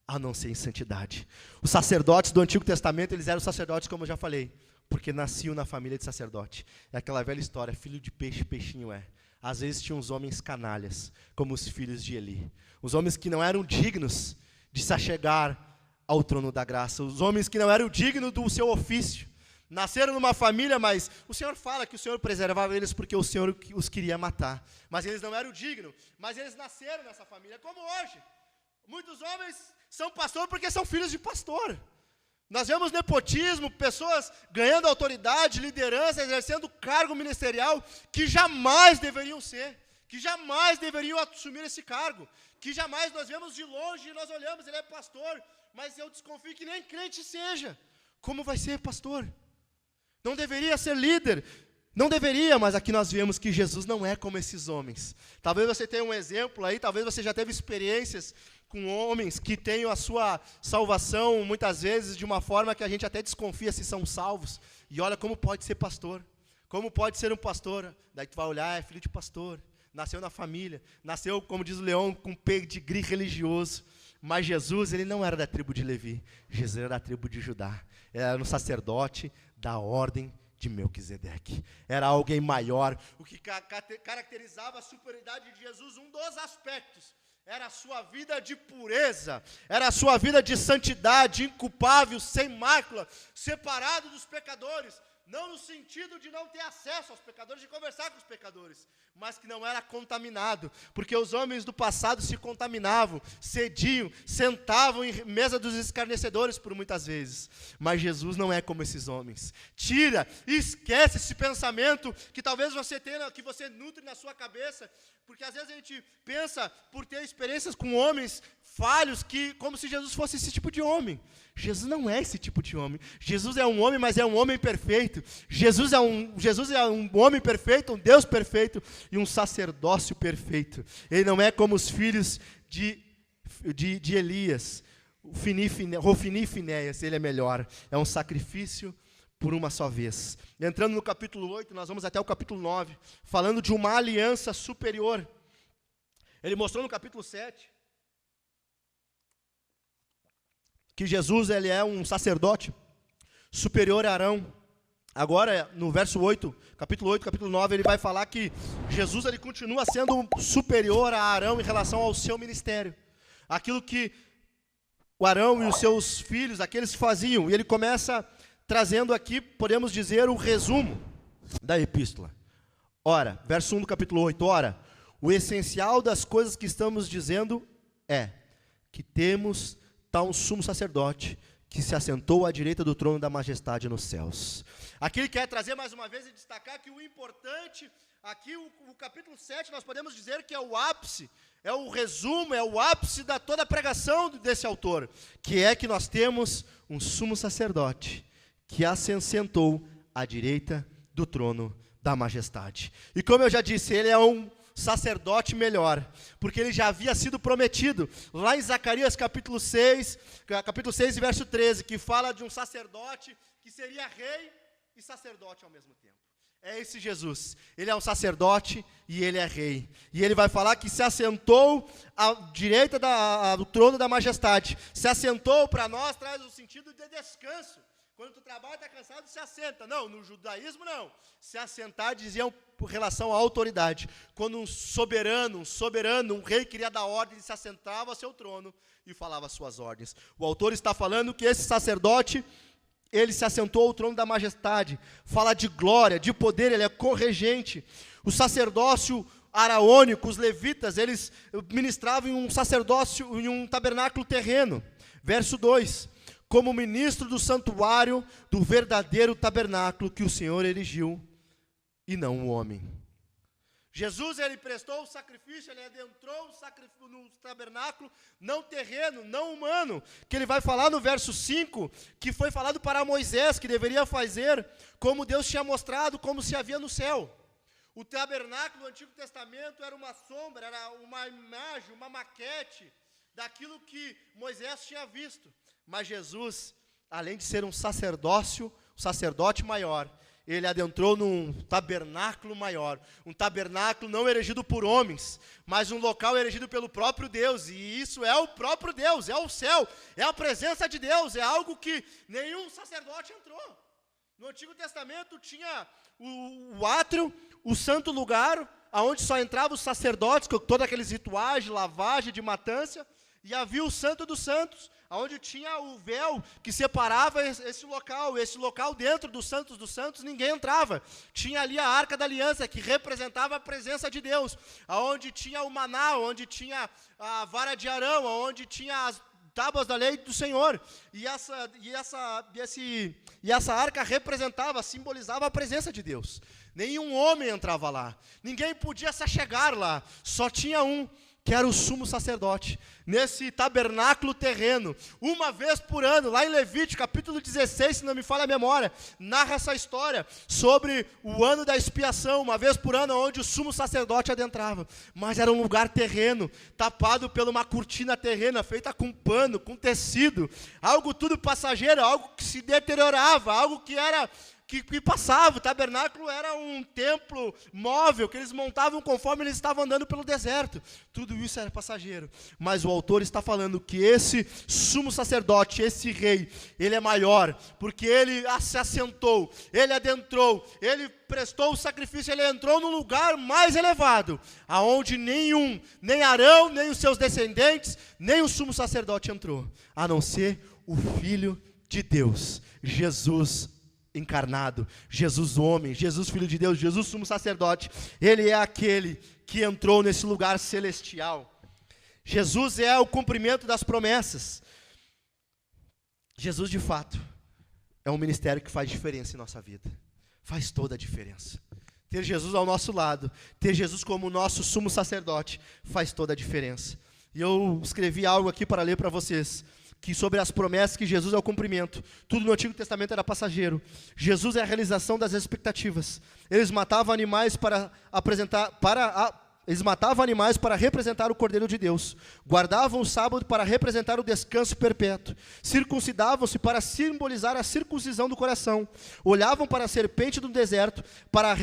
a não ser em santidade. Os sacerdotes do Antigo Testamento, eles eram sacerdotes, como eu já falei, porque nasciam na família de sacerdote. É aquela velha história, filho de peixe, peixinho é. Às vezes tinham uns homens canalhas, como os filhos de Eli. Os homens que não eram dignos de se achegar ao trono da graça. Os homens que não eram dignos do seu ofício. Nasceram numa família, mas o Senhor fala que o Senhor preservava eles porque o Senhor os queria matar. Mas eles não eram dignos, mas eles nasceram nessa família, como hoje. Muitos homens são pastor porque são filhos de pastor. Nós vemos nepotismo, pessoas ganhando autoridade, liderança, exercendo cargo ministerial que jamais deveriam ser, que jamais deveriam assumir esse cargo, que jamais nós vemos de longe e nós olhamos, ele é pastor, mas eu desconfio que nem crente seja. Como vai ser pastor? Não deveria ser líder, não deveria, mas aqui nós vemos que Jesus não é como esses homens. Talvez você tenha um exemplo aí, talvez você já teve experiências com homens que tenham a sua salvação, muitas vezes, de uma forma que a gente até desconfia se são salvos. E olha como pode ser pastor, como pode ser um pastor. Daí tu vai olhar, é filho de pastor, nasceu na família, nasceu, como diz o Leão, com pedigree religioso. Mas Jesus, ele não era da tribo de Levi, Jesus era da tribo de Judá. Ele era um sacerdote da ordem de Melquisedeque. Era alguém maior. O que caracterizava a superioridade de Jesus, um dos aspectos, era a sua vida de pureza, era a sua vida de santidade, inculpável, sem mácula, separado dos pecadores, não no sentido de não ter acesso aos pecadores, de conversar com os pecadores, mas que não era contaminado, porque os homens do passado se contaminavam, cediam, sentavam em mesa dos escarnecedores por muitas vezes, mas Jesus não é como esses homens. Tira, esquece esse pensamento que talvez você tenha, que você nutre na sua cabeça, porque às vezes a gente pensa por ter experiências com homens falhos, que como se Jesus fosse esse tipo de homem. Jesus não é esse tipo de homem. Jesus é um homem, mas é um homem perfeito. Jesus é um homem perfeito, um Deus perfeito e um sacerdócio perfeito. Ele não é como os filhos de Elias, Rofini e Finéias. Ele é melhor. É um sacrifício por uma só vez. Entrando no capítulo 8, nós vamos até o capítulo 9, falando de uma aliança superior. Ele mostrou no capítulo 7 que Jesus, ele é um sacerdote superior a Arão. Agora, no verso 8, capítulo 9, ele vai falar que Jesus, ele continua sendo superior a Arão em relação ao seu ministério. Aquilo que o Arão e os seus filhos, aqueles faziam. E ele começa trazendo aqui, podemos dizer, o resumo da epístola. Ora, verso 1 do capítulo 8, ora, o essencial das coisas que estamos dizendo é que temos tal sumo sacerdote que se assentou à direita do trono da majestade nos céus. Aqui ele quer trazer mais uma vez e destacar que o importante, aqui o capítulo 7, nós podemos dizer que é o ápice, é o resumo, é o ápice da toda a pregação desse autor, que é que nós temos um sumo sacerdote que se assentou à direita do trono da majestade. E como eu já disse, ele é um sacerdote melhor, porque ele já havia sido prometido, lá em Zacarias capítulo 6 e verso 13, que fala de um sacerdote que seria rei e sacerdote ao mesmo tempo. É esse Jesus, ele é um sacerdote e ele é rei, e ele vai falar que se assentou à direita do trono da majestade. Se assentou para nós traz o sentido de descanso. Quando tu trabalha, está cansado, se assenta. Não, no judaísmo não. Se assentar diziam por relação à autoridade. Quando um soberano, um rei queria dar ordem, ele se assentava ao seu trono e falava as suas ordens. O autor está falando que esse sacerdote, ele se assentou ao trono da majestade. Fala de glória, de poder, ele é corregente. O sacerdócio araônico, os levitas, eles ministravam em um sacerdócio, em um tabernáculo terreno. Verso 2. Como ministro do santuário do verdadeiro tabernáculo que o Senhor erigiu, e não o homem. Jesus, ele prestou o sacrifício, ele adentrou no tabernáculo, não terreno, não humano, que ele vai falar no verso 5, que foi falado para Moisés, que deveria fazer como Deus tinha mostrado, como se havia no céu. O tabernáculo do Antigo Testamento era uma sombra, era uma imagem, uma maquete, daquilo que Moisés tinha visto. Mas Jesus, além de ser um sacerdote maior, ele adentrou num tabernáculo maior, um tabernáculo não erigido por homens, mas um local erigido pelo próprio Deus, e isso é o próprio Deus, é o céu, é a presença de Deus, é algo que nenhum sacerdote entrou. No Antigo Testamento tinha o átrio, o santo lugar, aonde só entravam os sacerdotes, com todos aqueles rituais de lavagem, de matança, e havia o Santo dos Santos, onde tinha o véu que separava esse local dentro dos Santos ninguém entrava. Tinha ali a Arca da Aliança, que representava a presença de Deus, onde tinha o maná, onde tinha a vara de Arão, onde tinha as tábuas da lei do Senhor, e essa arca representava, simbolizava a presença de Deus. Nenhum homem entrava lá, ninguém podia se achegar lá, só tinha um, que era o sumo sacerdote, nesse tabernáculo terreno, uma vez por ano, lá em Levítico, capítulo 16, se não me falha a memória, narra essa história, sobre o ano da expiação, uma vez por ano, onde o sumo sacerdote adentrava, mas era um lugar terreno, tapado por uma cortina terrena, feita com pano, com tecido, algo tudo passageiro, algo que se deteriorava, algo que era... Que passava. O tabernáculo era um templo móvel, que eles montavam conforme eles estavam andando pelo deserto. Tudo isso era passageiro. Mas o autor está falando que esse sumo sacerdote, esse rei, ele é maior, porque ele se assentou, ele adentrou, ele prestou o sacrifício, ele entrou no lugar mais elevado, aonde nem Arão, nem os seus descendentes, nem o sumo sacerdote entrou, a não ser o Filho de Deus, Jesus encarnado, Jesus homem, Jesus Filho de Deus, Jesus sumo sacerdote. Ele é aquele que entrou nesse lugar celestial. Jesus é o cumprimento das promessas. Jesus de fato é um ministério que faz diferença em nossa vida, faz toda a diferença. Ter Jesus ao nosso lado, ter Jesus como nosso sumo sacerdote, faz toda a diferença. E eu escrevi algo aqui para ler para vocês, que sobre as promessas, que Jesus é o cumprimento. Tudo no Antigo Testamento era passageiro. Jesus é a realização das expectativas. Eles matavam animais para representar o Cordeiro de Deus. Guardavam o sábado para representar o descanso perpétuo. Circuncidavam-se para simbolizar a circuncisão do coração. Olhavam para a serpente do deserto para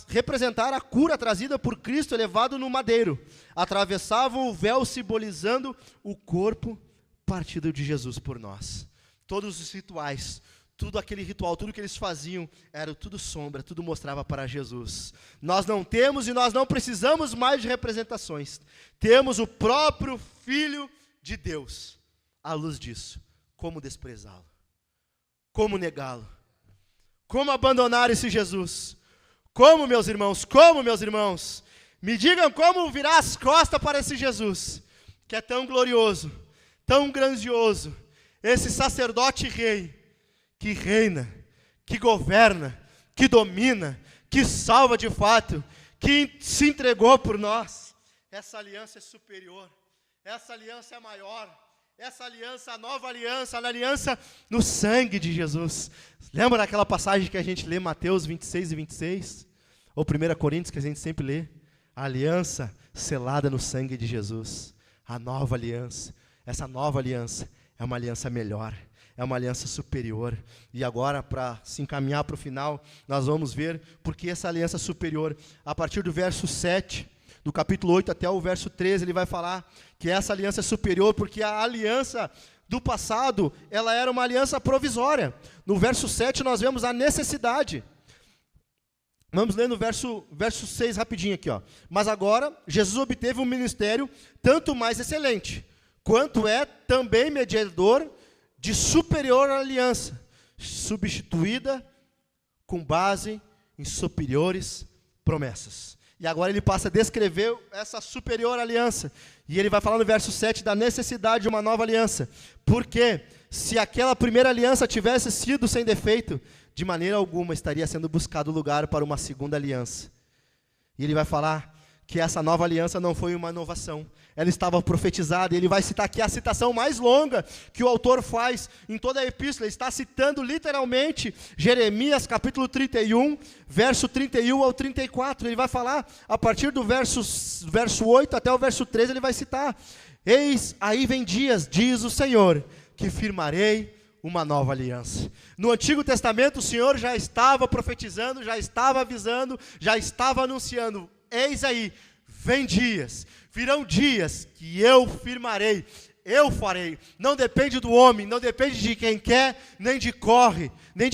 representar a cura trazida por Cristo elevado no madeiro. Atravessavam o véu simbolizando o corpo partido de Jesus por nós. Todos os rituais, tudo aquele ritual, tudo que eles faziam, era tudo sombra, tudo mostrava para Jesus. Nós não temos e nós não precisamos mais de representações. Temos o próprio Filho de Deus. À luz disso, como desprezá-lo? Como negá-lo? Como abandonar esse Jesus? Como, meus irmãos? Me digam como virar as costas para esse Jesus, que é tão glorioso, tão grandioso, esse sacerdote rei, que reina, que governa, que domina, que salva de fato, que se entregou por nós. Essa aliança é superior, essa aliança é maior, essa aliança, a nova aliança, a aliança no sangue de Jesus. Lembra daquela passagem que a gente lê, Mateus 26 e 26? Ou 1 Coríntios, que a gente sempre lê? A aliança selada no sangue de Jesus, a nova aliança. Essa nova aliança é uma aliança melhor, é uma aliança superior. E agora, para se encaminhar para o final, nós vamos ver porque essa aliança superior. A partir do verso 7, do capítulo 8 até o verso 13, ele vai falar que essa aliança é superior, porque a aliança do passado, ela era uma aliança provisória. No verso 7 nós vemos a necessidade. Vamos ler no verso 6 rapidinho aqui, ó. Mas agora, Jesus obteve um ministério tanto mais excelente, quanto é também mediador de superior aliança, substituída com base em superiores promessas. E agora ele passa a descrever essa superior aliança. E ele vai falar no verso 7 da necessidade de uma nova aliança. Porque se aquela primeira aliança tivesse sido sem defeito, de maneira alguma estaria sendo buscado lugar para uma segunda aliança. E ele vai falar que essa nova aliança não foi uma inovação, ela estava profetizada, e ele vai citar aqui a citação mais longa que o autor faz em toda a epístola. Ele está citando literalmente Jeremias capítulo 31, verso 31 ao 34, ele vai falar a partir do verso 8 até o verso 13, ele vai citar: eis, aí vem dias, diz o Senhor, que firmarei uma nova aliança. No Antigo Testamento, o Senhor já estava profetizando, já estava avisando, já estava anunciando: eis aí, virão dias que eu firmarei, eu farei. Não depende do homem, não depende de quem quer, nem de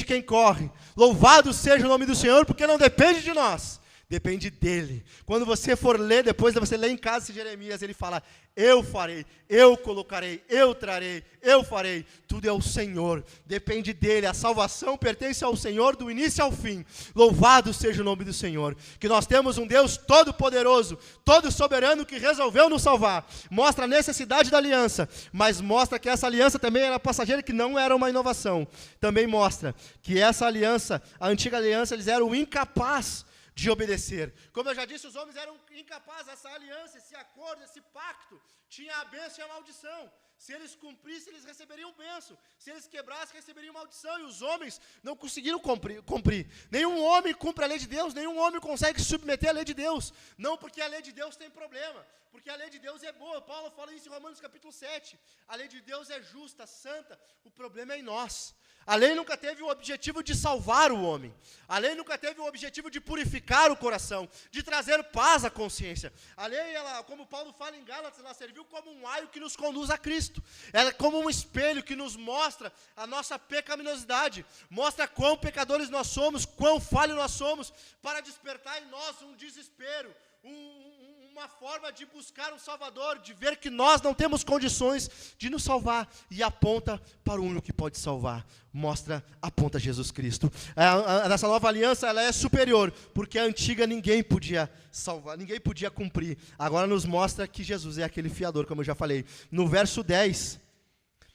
quem corre. Louvado seja o nome do Senhor, porque não depende de nós, depende dele. Quando você for ler, depois você ler em casa esse Jeremias, ele fala: eu farei, eu colocarei, eu trarei, eu farei. Tudo é o Senhor, depende dele. A salvação pertence ao Senhor do início ao fim. Louvado seja o nome do Senhor. Que nós temos um Deus todo poderoso, todo soberano, que resolveu nos salvar. Mostra a necessidade da aliança, mas mostra que essa aliança também era passageira, que não era uma inovação. Também mostra que essa aliança, a antiga aliança, eles eram incapazes de obedecer. Como eu já disse, os homens eram incapazes. Essa aliança, esse acordo, esse pacto, tinha a bênção e a maldição. Se eles cumprissem, eles receberiam bênção. Se eles quebrassem, receberiam maldição. E os homens não conseguiram cumprir. Nenhum homem cumpre a lei de Deus, nenhum homem consegue se submeter à lei de Deus. Não porque a lei de Deus tem problema, porque a lei de Deus é boa. Paulo fala isso em Romanos capítulo 7. A lei de Deus é justa, santa. O problema é em nós. A lei nunca teve o objetivo de salvar o homem. A lei nunca teve o objetivo de purificar o coração, de trazer paz à consciência. A lei, ela, como Paulo fala em Gálatas, ela serviu como um aio que nos conduz a Cristo. Ela é como um espelho que nos mostra a nossa pecaminosidade, mostra quão pecadores nós somos, quão falhos nós somos, para despertar em nós um desespero, uma forma de buscar um Salvador, de ver que nós não temos condições de nos salvar, e aponta para o único que pode salvar, aponta Jesus Cristo. Essa nova aliança, ela é superior, porque a antiga ninguém podia salvar, ninguém podia cumprir. Agora nos mostra que Jesus é aquele fiador, como eu já falei. No verso 10,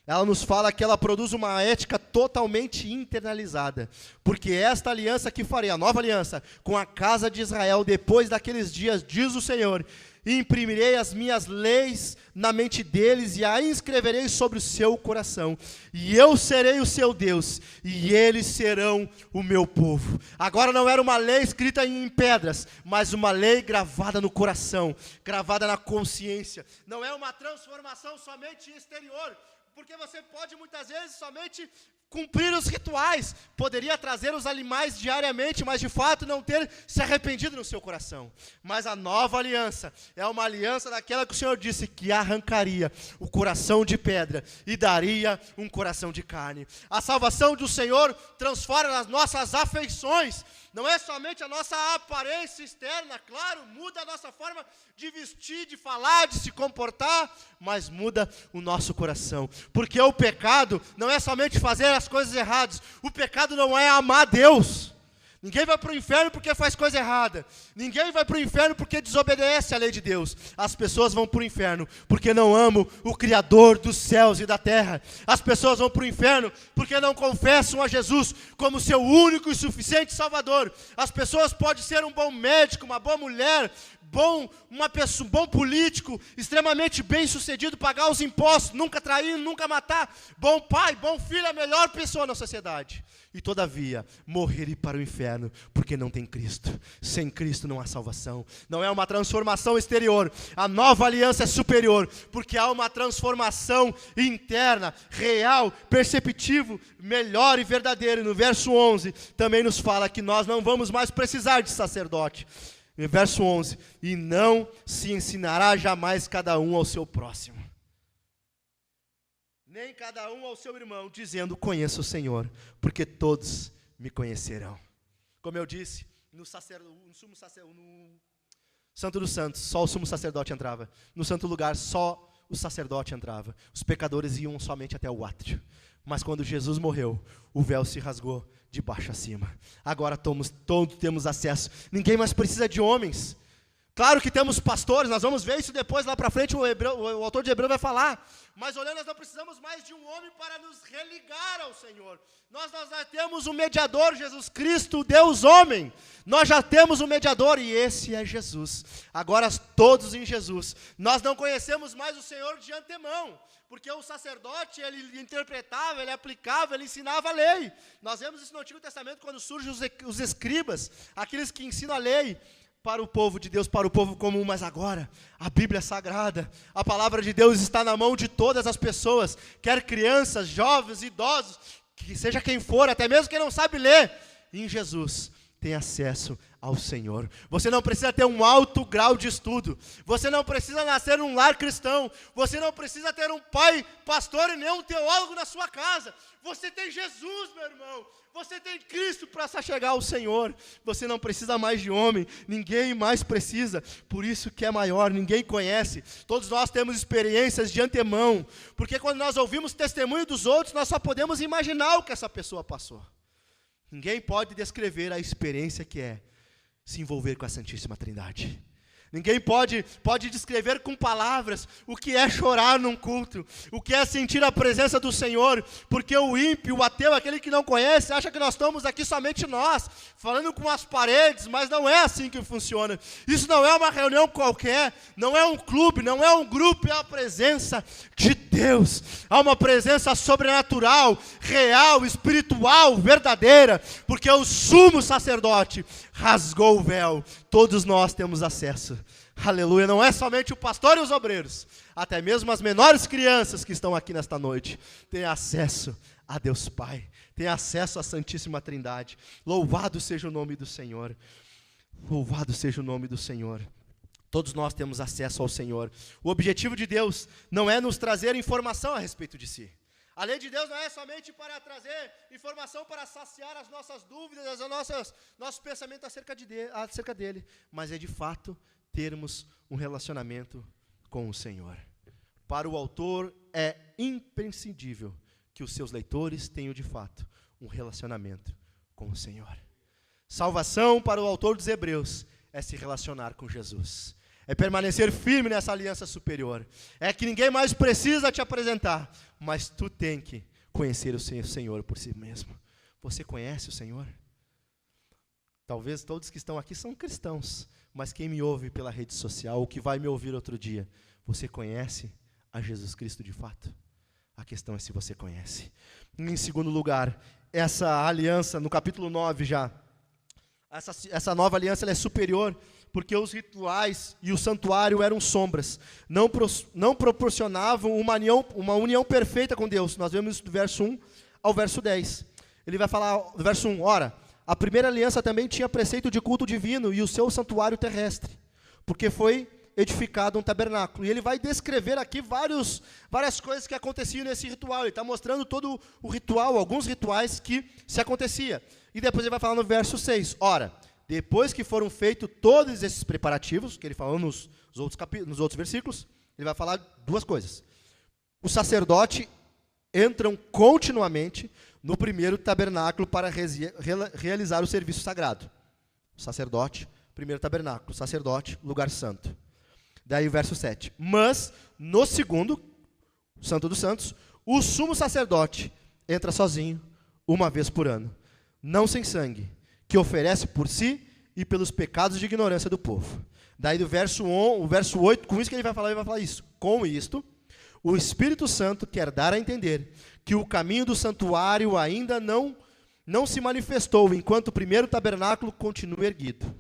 ela nos fala que ela produz uma ética totalmente internalizada, porque esta aliança que farei, a nova aliança, com a casa de Israel, depois daqueles dias, diz o Senhor, imprimirei as minhas leis na mente deles e a inscreverei sobre o seu coração, e eu serei o seu Deus, e eles serão o meu povo. Agora não era uma lei escrita em pedras, mas uma lei gravada no coração, gravada na consciência. Não é uma transformação somente exterior, porque você pode muitas vezes somente cumprir os rituais, poderia trazer os animais diariamente, mas de fato não ter se arrependido no seu coração. Mas a nova aliança é uma aliança daquela que o Senhor disse que arrancaria o coração de pedra e daria um coração de carne. A salvação do Senhor transforma as nossas afeições, não é somente a nossa aparência externa, claro, muda a nossa forma de vestir, de falar, de se comportar, mas muda o nosso coração, porque o pecado não é somente fazer as coisas erradas, o pecado não é amar Deus. Ninguém vai para o inferno porque faz coisa errada. Ninguém vai para o inferno porque desobedece à lei de Deus. As pessoas vão para o inferno porque não amam o Criador dos céus e da terra. As pessoas vão para o inferno porque não confessam a Jesus como seu único e suficiente Salvador. As pessoas podem ser um bom médico, uma boa mulher, um bom político, extremamente bem sucedido, pagar os impostos, nunca trair, nunca matar, bom pai, bom filho, a melhor pessoa na sociedade. E todavia, morrer e ir para o inferno, porque não tem Cristo. Sem Cristo não há salvação. Não é uma transformação exterior. A nova aliança é superior, porque há uma transformação interna, real, perceptível, melhor e verdadeira. E no verso 11, também nos fala que nós não vamos mais precisar de sacerdote. No verso 11, e não se ensinará jamais cada um ao seu próximo, nem cada um ao seu irmão, dizendo, conheço o Senhor, porque todos me conhecerão. Como eu disse, no Santo dos Santos, só o sumo sacerdote entrava. No santo lugar, só o sacerdote entrava. Os pecadores iam somente até o átrio. Mas quando Jesus morreu, o véu se rasgou de baixo a cima. Agora todos temos acesso. Ninguém mais precisa de homens. Claro que temos pastores, nós vamos ver isso depois, lá para frente, o autor de Hebreu vai falar. Mas olhando, nós não precisamos mais de um homem para nos religar ao Senhor. Nós já temos um mediador, Jesus Cristo, Deus homem. Nós já temos um mediador e esse é Jesus. Agora todos em Jesus. Nós não conhecemos mais o Senhor de antemão, porque o sacerdote, ele interpretava, ele aplicava, ele ensinava a lei. Nós vemos isso no Antigo Testamento, quando surgem os escribas, aqueles que ensinam a lei. para o povo de Deus, para o povo comum, mas agora a Bíblia é sagrada, a palavra de Deus está na mão de todas as pessoas, quer crianças, jovens, idosos, que seja quem for, até mesmo quem não sabe ler, em Jesus tem acesso ao Senhor. Você não precisa ter um alto grau de estudo, você não precisa nascer num lar cristão, você não precisa ter um pai pastor e nem um teólogo na sua casa, você tem Jesus, meu irmão, você tem Cristo para se chegar ao Senhor, você não precisa mais de homem, ninguém mais precisa, por isso que é maior, ninguém conhece, todos nós temos experiências de antemão, porque quando nós ouvimos testemunho dos outros, nós só podemos imaginar o que essa pessoa passou. Ninguém pode descrever a experiência que é se envolver com a Santíssima Trindade. Ninguém pode descrever com palavras o que é chorar num culto, o que é sentir a presença do Senhor, porque o ímpio, o ateu, aquele que não conhece, acha que nós estamos aqui somente nós, falando com as paredes, mas não é assim que funciona. Isso não é uma reunião qualquer, não é um clube, não é um grupo, é a presença de Deus. Há uma presença sobrenatural, real, espiritual, verdadeira, porque o sumo sacerdote rasgou o véu, todos nós temos acesso. Aleluia, não é somente o pastor e os obreiros, até mesmo as menores crianças que estão aqui nesta noite têm acesso a Deus Pai, têm acesso à Santíssima Trindade. Louvado seja o nome do Senhor, louvado seja o nome do Senhor. Todos nós temos acesso ao Senhor. O objetivo de Deus não é nos trazer informação a respeito de si. A lei de Deus não é somente para trazer informação para saciar as nossas dúvidas, nossos pensamentos acerca dele, mas é de fato termos um relacionamento com o Senhor. Para o autor é imprescindível que os seus leitores tenham de fato um relacionamento com o Senhor. Salvação para o autor dos Hebreus é se relacionar com Jesus. É permanecer firme nessa aliança superior. É que ninguém mais precisa te apresentar, mas tu tem que conhecer o Senhor por si mesmo. Você conhece o Senhor? Talvez todos que estão aqui são cristãos, mas quem me ouve pela rede social, ou que vai me ouvir outro dia, você conhece a Jesus Cristo de fato? A questão é se você conhece. Em segundo lugar, essa aliança, no capítulo 9 já, essa nova aliança ela é superior, porque os rituais e o santuário eram sombras, não proporcionavam uma união perfeita com Deus. Nós vemos isso do verso 1 ao verso 10. Ele vai falar, do verso 1, ora, a primeira aliança também tinha preceito de culto divino e o seu santuário terrestre, porque foi edificado um tabernáculo. E ele vai descrever aqui várias coisas que aconteciam nesse ritual. Ele está mostrando todo o ritual, alguns rituais que se acontecia. E depois ele vai falar no verso 6, ora, depois que foram feitos todos esses preparativos, que ele falou nos outros versículos, ele vai falar duas coisas. Os sacerdotes entram continuamente no primeiro tabernáculo para realizar o serviço sagrado. O sacerdote, primeiro tabernáculo, sacerdote, lugar santo. Daí o verso 7. Mas, no segundo, Santo dos Santos, o sumo sacerdote entra sozinho, uma vez por ano, não sem sangue, que oferece por si e pelos pecados de ignorância do povo. Daí do verso 8, com isso que ele vai falar isso. Com isto, o Espírito Santo quer dar a entender que o caminho do santuário ainda não se manifestou, enquanto o primeiro tabernáculo continua erguido.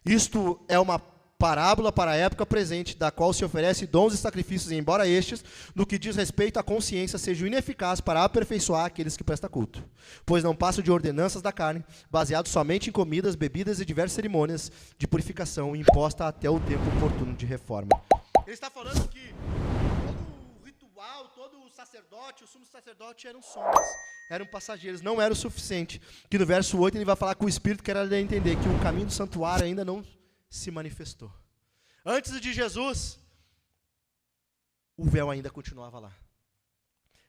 Isto é uma parábola para a época presente, da qual se oferece dons e sacrifícios, embora estes, no que diz respeito à consciência, sejam ineficazes para aperfeiçoar aqueles que prestam culto, pois não passam de ordenanças da carne, baseados somente em comidas, bebidas e diversas cerimônias de purificação, imposta até o tempo oportuno de reforma. Ele está falando que todo o ritual, todo o sacerdote, o sumo sacerdote eram sombras, eram passageiros, não era o suficiente. Que no verso 8 ele vai falar que o Espírito quer entender que o caminho do santuário ainda não se manifestou. Antes de Jesus, o véu ainda continuava lá.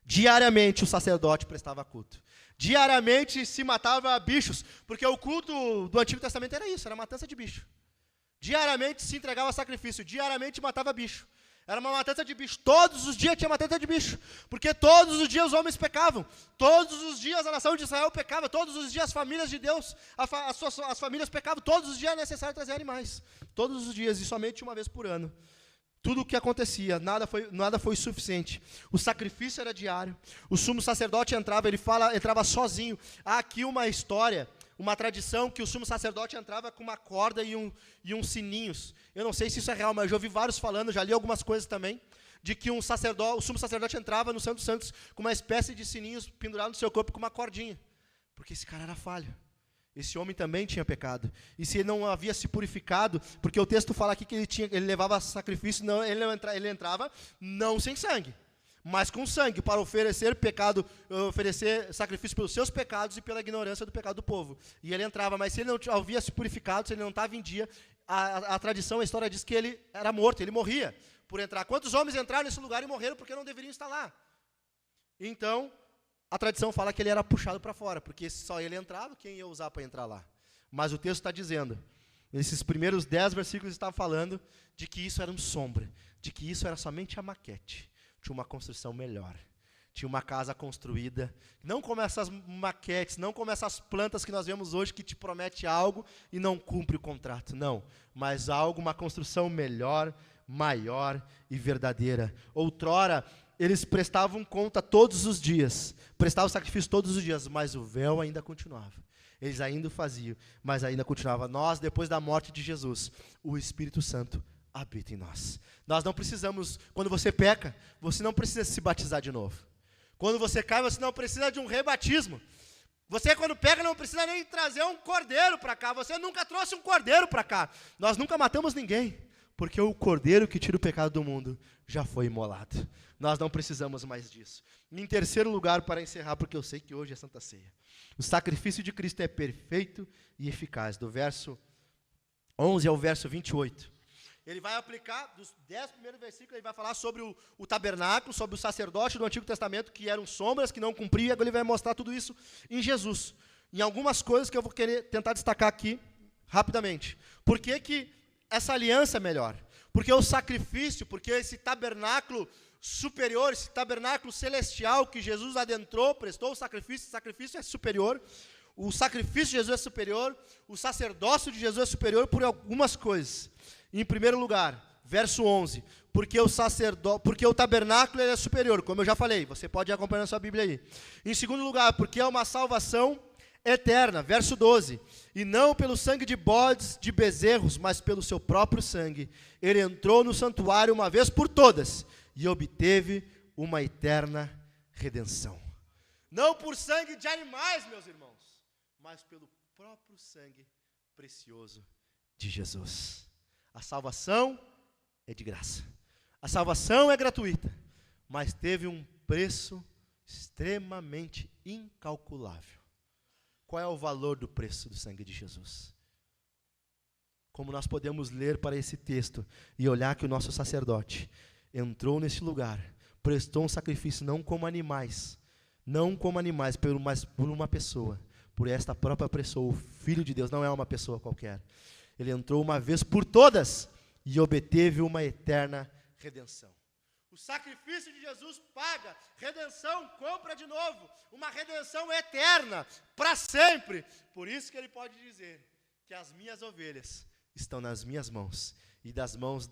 Diariamente o sacerdote prestava culto. Diariamente se matava bichos, porque o culto do Antigo Testamento era isso, era matança de bicho. Diariamente se entregava sacrifício, diariamente matava bicho. Era uma matança de bicho, todos os dias tinha matança de bicho, porque todos os dias os homens pecavam, todos os dias a nação de Israel pecava, todos os dias as famílias de Deus, as famílias pecavam, todos os dias é necessário trazer animais, todos os dias e somente uma vez por ano. Tudo o que acontecia, nada foi suficiente. O sacrifício era diário, o sumo sacerdote entrava sozinho. Há aqui uma história uma tradição que o sumo sacerdote entrava com uma corda e uns sininhos. Eu não sei se isso é real, mas eu já ouvi vários falando, já li algumas coisas também, de que o sumo sacerdote entrava no Santo dos Santos com uma espécie de sininhos pendurado no seu corpo com uma cordinha. Porque esse cara era falho. Esse homem também tinha pecado. E se ele não havia se purificado, porque o texto fala aqui que ele levava sacrifício, não, ele entrava não sem sangue, mas com sangue, para oferecer sacrifício pelos seus pecados e pela ignorância do pecado do povo. E ele entrava, mas se ele não havia se purificado, se ele não estava em dia, a tradição, a história diz que ele era morto, ele morria por entrar. Quantos homens entraram nesse lugar e morreram porque não deveriam estar lá? Então, a tradição fala que ele era puxado para fora, porque só ele entrava, quem ia usar para entrar lá? Mas o texto está dizendo, nesses primeiros 10 versículos está falando de que isso era um sombra, de que isso era somente a maquete. Tinha uma construção melhor, tinha uma casa construída, não como essas maquetes, não como essas plantas que nós vemos hoje que te promete algo e não cumpre o contrato, não, mas algo, uma construção melhor, maior e verdadeira. Outrora, eles prestavam conta todos os dias, prestavam sacrifício todos os dias, mas o véu ainda continuava. Eles ainda o faziam, mas ainda continuava. Nós, depois da morte de Jesus, o Espírito Santo habita em nós. Nós não precisamos, quando você peca, você não precisa se batizar de novo. Quando você cai, você não precisa de um rebatismo. Você, quando peca, não precisa nem trazer um cordeiro para cá. Você nunca trouxe um cordeiro para cá. Nós nunca matamos ninguém, porque o cordeiro que tira o pecado do mundo já foi imolado. Nós não precisamos mais disso. Em terceiro lugar, para encerrar, porque eu sei que hoje é Santa Ceia, o sacrifício de Cristo é perfeito e eficaz. Do verso 11 ao verso 28. Ele vai aplicar, dos 10 primeiros versículos, ele vai falar sobre o tabernáculo, sobre o sacerdote do Antigo Testamento, que eram sombras, que não cumpriam, e agora ele vai mostrar tudo isso em Jesus. Em algumas coisas que eu vou querer tentar destacar aqui, rapidamente. Por que essa aliança é melhor? Porque o sacrifício, porque esse tabernáculo superior, esse tabernáculo celestial que Jesus adentrou, prestou o sacrifício é superior, o sacrifício de Jesus é superior, o sacerdócio de Jesus é superior por algumas coisas. Em primeiro lugar, verso 11, porque o tabernáculo é superior, como eu já falei, você pode ir acompanhando a sua Bíblia aí. Em segundo lugar, porque é uma salvação eterna, verso 12, e não pelo sangue de bodes, de bezerros, mas pelo seu próprio sangue, ele entrou no santuário uma vez por todas, e obteve uma eterna redenção. Não por sangue de animais, meus irmãos, mas pelo próprio sangue precioso de Jesus. A salvação é de graça. A salvação é gratuita, mas teve um preço extremamente incalculável. Qual é o valor do preço do sangue de Jesus? Como nós podemos ler para esse texto e olhar que o nosso sacerdote entrou nesse lugar, prestou um sacrifício não como animais, mas por uma pessoa, por esta própria pessoa, o Filho de Deus, não é uma pessoa qualquer. Ele entrou uma vez por todas e obteve uma eterna redenção. O sacrifício de Jesus paga, redenção compra de novo, uma redenção eterna, para sempre. Por isso que ele pode dizer que as minhas ovelhas estão nas minhas mãos, e das mãos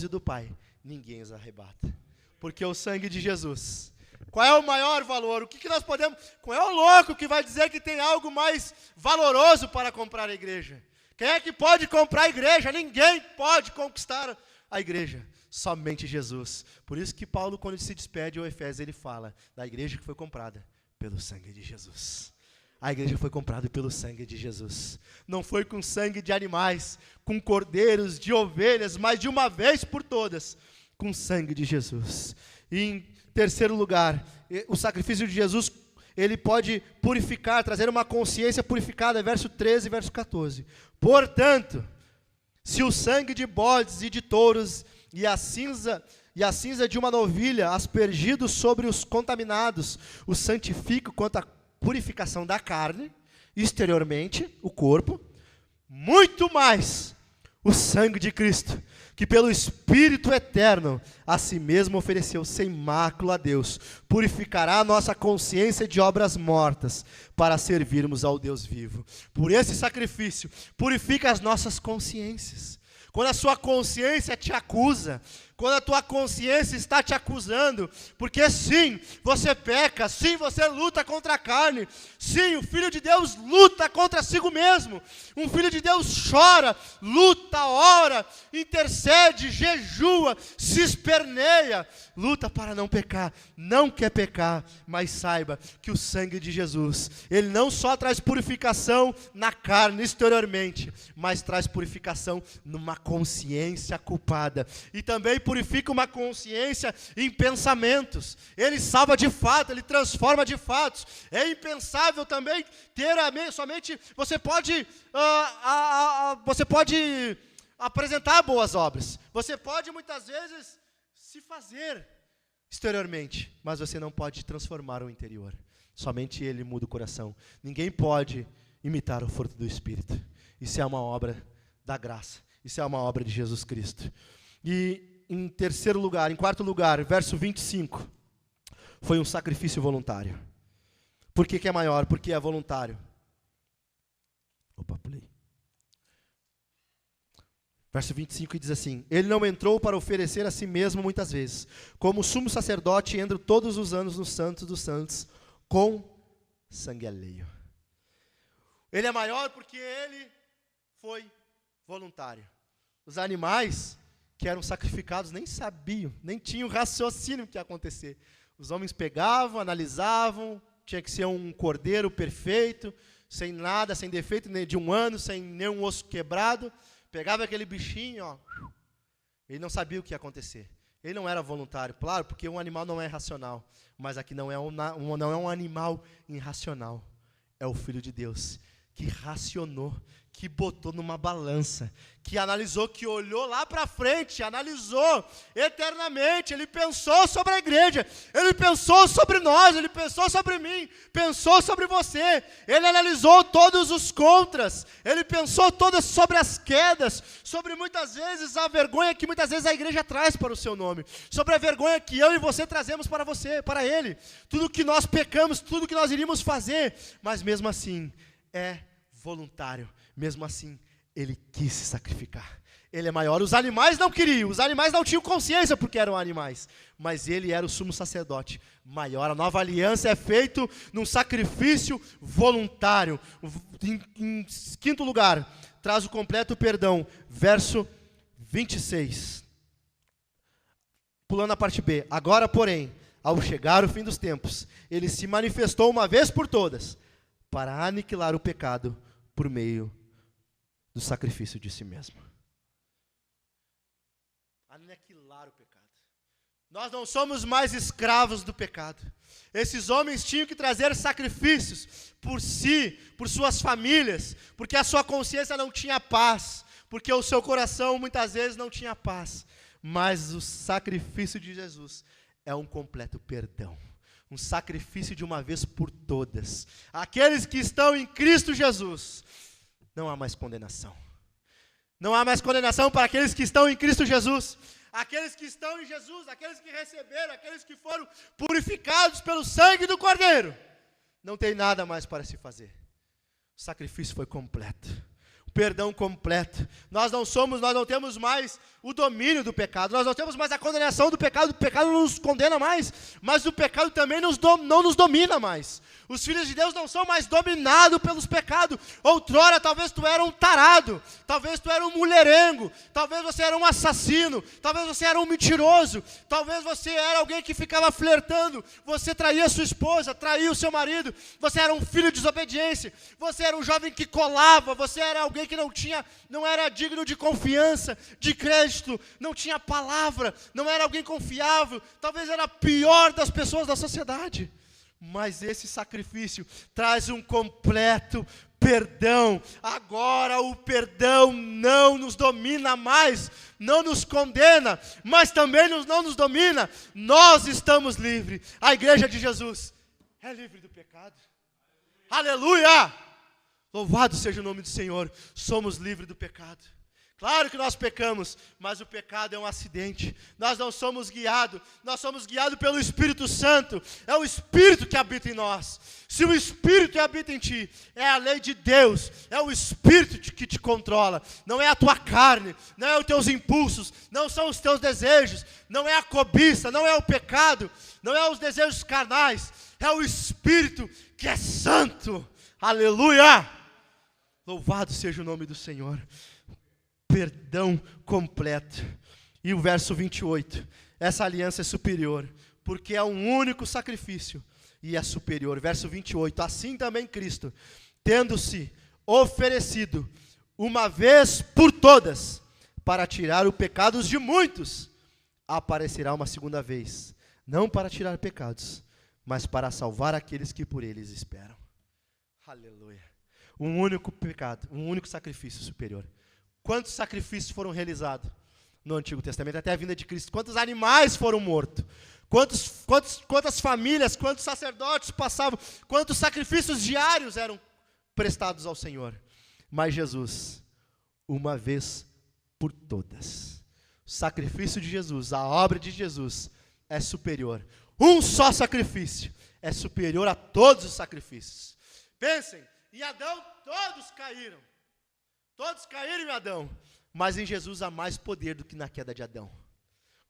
e do Pai, ninguém as arrebata. Porque o sangue de Jesus, qual é o maior valor? O que nós podemos, qual é o louco que vai dizer que tem algo mais valoroso para comprar a igreja? Quem é que pode comprar a igreja? Ninguém pode conquistar a igreja, somente Jesus. Por isso que Paulo, quando ele se despede ao Efésios, ele fala da igreja que foi comprada pelo sangue de Jesus. A igreja foi comprada pelo sangue de Jesus. Não foi com sangue de animais, com cordeiros, de ovelhas, mas de uma vez por todas, com sangue de Jesus. E em terceiro lugar, o sacrifício de Jesus, ele pode purificar, trazer uma consciência purificada, verso 13 e verso 14. Portanto, se o sangue de bodes e de touros e a cinza de uma novilha aspergidos sobre os contaminados, os santifica quanto à purificação da carne, exteriormente, o corpo, muito mais o sangue de Cristo, que pelo Espírito eterno a si mesmo ofereceu sem mácula a Deus, purificará a nossa consciência de obras mortas, para servirmos ao Deus vivo. Por esse sacrifício, purifica as nossas consciências. Quando a sua consciência te acusa, quando a tua consciência está te acusando, porque sim, você peca, sim, você luta contra a carne, sim, o Filho de Deus luta contra si mesmo, um Filho de Deus chora, luta, ora, intercede, jejua, se esperneia, luta para não pecar, não quer pecar, mas saiba que o sangue de Jesus, ele não só traz purificação na carne, exteriormente, mas traz purificação numa consciência culpada, e também purifica uma consciência em pensamentos, ele salva de fato, ele transforma de fatos, é impensável também ter somente, você pode apresentar boas obras, você pode muitas vezes se fazer exteriormente, mas você não pode transformar o interior, somente ele muda o coração, ninguém pode imitar o fruto do Espírito, isso é uma obra da graça, isso é uma obra de Jesus Cristo. E em quarto lugar, verso 25, foi um sacrifício voluntário. Por que é maior? Porque é voluntário. Pulei. Verso 25 diz assim: ele não entrou para oferecer a si mesmo muitas vezes, como o sumo sacerdote entra todos os anos no Santo dos Santos, com sangue alheio. Ele é maior porque ele foi voluntário. Os animais que eram sacrificados nem sabiam, nem tinham raciocínio do que ia acontecer. Os homens pegavam, analisavam, tinha que ser um cordeiro perfeito, sem nada, sem defeito, nem de 1 ano, sem nenhum osso quebrado. Pegava aquele bichinho, ó, ele não sabia o que ia acontecer. Ele não era voluntário, claro, porque um animal não é racional, mas aqui não é um animal irracional. É o Filho de Deus, que racionou, que botou numa balança, que analisou, que olhou lá para frente, analisou eternamente, ele pensou sobre a igreja, ele pensou sobre nós, ele pensou sobre mim, pensou sobre você, ele analisou todos os contras, ele pensou todas sobre as quedas, sobre muitas vezes a vergonha que muitas vezes a igreja traz para o seu nome, sobre a vergonha que eu e você trazemos para você, para ele, tudo que nós pecamos, tudo que nós iríamos fazer, mas mesmo assim, é voluntário, mesmo assim, ele quis se sacrificar. Ele é maior. Os animais não queriam, os animais não tinham consciência porque eram animais, mas ele era o sumo sacerdote maior. A nova aliança é feita num sacrifício voluntário. Em quinto lugar, traz o completo perdão, verso 26. Pulando a parte B. Agora, porém, ao chegar o fim dos tempos, ele se manifestou uma vez por todas para aniquilar o pecado por meio do sacrifício de si mesmo. Aniquilar o pecado. Nós não somos mais escravos do pecado. Esses homens tinham que trazer sacrifícios por si, por suas famílias, porque a sua consciência não tinha paz, porque o seu coração muitas vezes não tinha paz. Mas o sacrifício de Jesus é um completo perdão. Um sacrifício de uma vez por todas. Aqueles que estão em Cristo Jesus, não há mais condenação. Não há mais condenação para aqueles que estão em Cristo Jesus. Aqueles que estão em Jesus, aqueles que receberam, aqueles que foram purificados pelo sangue do Cordeiro. Não tem nada mais para se fazer. O sacrifício foi completo. O perdão completo. Nós não temos mais o domínio do pecado, nós não temos mais a condenação do pecado, o pecado não nos condena mais, mas o pecado também não nos domina mais. Os filhos de Deus não são mais dominados pelos pecados. Outrora talvez tu era um tarado, talvez tu era um mulherengo, talvez você era um assassino, talvez você era um mentiroso, talvez você era alguém que ficava flertando, você traía sua esposa, traía o seu marido, você era um filho de desobediência, você era um jovem que colava, você era alguém que não era digno de confiança, de crédito, não tinha palavra, não era alguém confiável, talvez era a pior das pessoas da sociedade. Mas esse sacrifício traz um completo perdão. Agora o perdão não nos domina mais, não nos condena, mas também não nos domina. Nós estamos livres. A igreja de Jesus é livre do pecado. Aleluia! Louvado seja o nome do Senhor. Somos livres do pecado. Claro que nós pecamos, mas o pecado é um acidente. Nós não somos guiados, nós somos guiados pelo Espírito Santo. É o Espírito que habita em nós. Se o Espírito habita em ti, é a lei de Deus, é o Espírito que te controla. Não é a tua carne, não é os teus impulsos, não são os teus desejos, não é a cobiça, não é o pecado, não é os desejos carnais. É o Espírito que é santo. Aleluia! Louvado seja o nome do Senhor. Perdão completo. E o verso 28, essa aliança é superior, porque é um único sacrifício, e é superior. Verso 28, assim também Cristo, tendo-se oferecido uma vez por todas, para tirar os pecados de muitos, aparecerá uma segunda vez, não para tirar pecados, mas para salvar aqueles que por eles esperam. Aleluia. Um único pecado, um único sacrifício superior. Quantos sacrifícios foram realizados no Antigo Testamento até a vinda de Cristo? Quantos animais foram mortos? Quantas famílias, quantos sacerdotes passavam? Quantos sacrifícios diários eram prestados ao Senhor? Mas Jesus, uma vez por todas, o sacrifício de Jesus, a obra de Jesus é superior. Um só sacrifício é superior a todos os sacrifícios. Pensem, em Adão todos caíram. Todos caíram em Adão, mas em Jesus há mais poder do que na queda de Adão.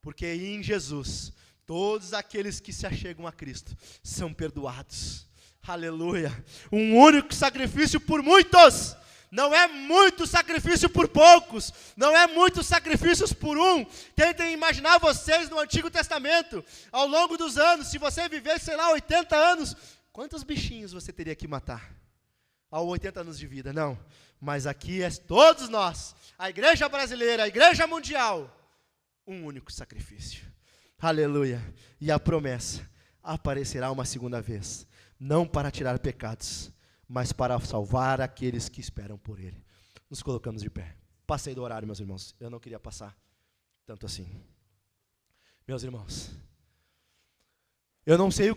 Porque em Jesus, todos aqueles que se achegam a Cristo são perdoados. Aleluia. Um único sacrifício por muitos. Não é muito sacrifício por poucos. Não é muitos sacrifícios por um. Tentem imaginar vocês no Antigo Testamento, ao longo dos anos, se você vivesse, sei lá, 80 anos, quantos bichinhos você teria que matar? Aos 80 anos de vida, não. Mas aqui é todos nós, a igreja brasileira, a igreja mundial, um único sacrifício. Aleluia. E a promessa, aparecerá uma segunda vez, não para tirar pecados, mas para salvar aqueles que esperam por ele. Nos colocamos de pé. Passei do horário, meus irmãos. Eu não queria passar tanto assim. Meus irmãos, eu não sei,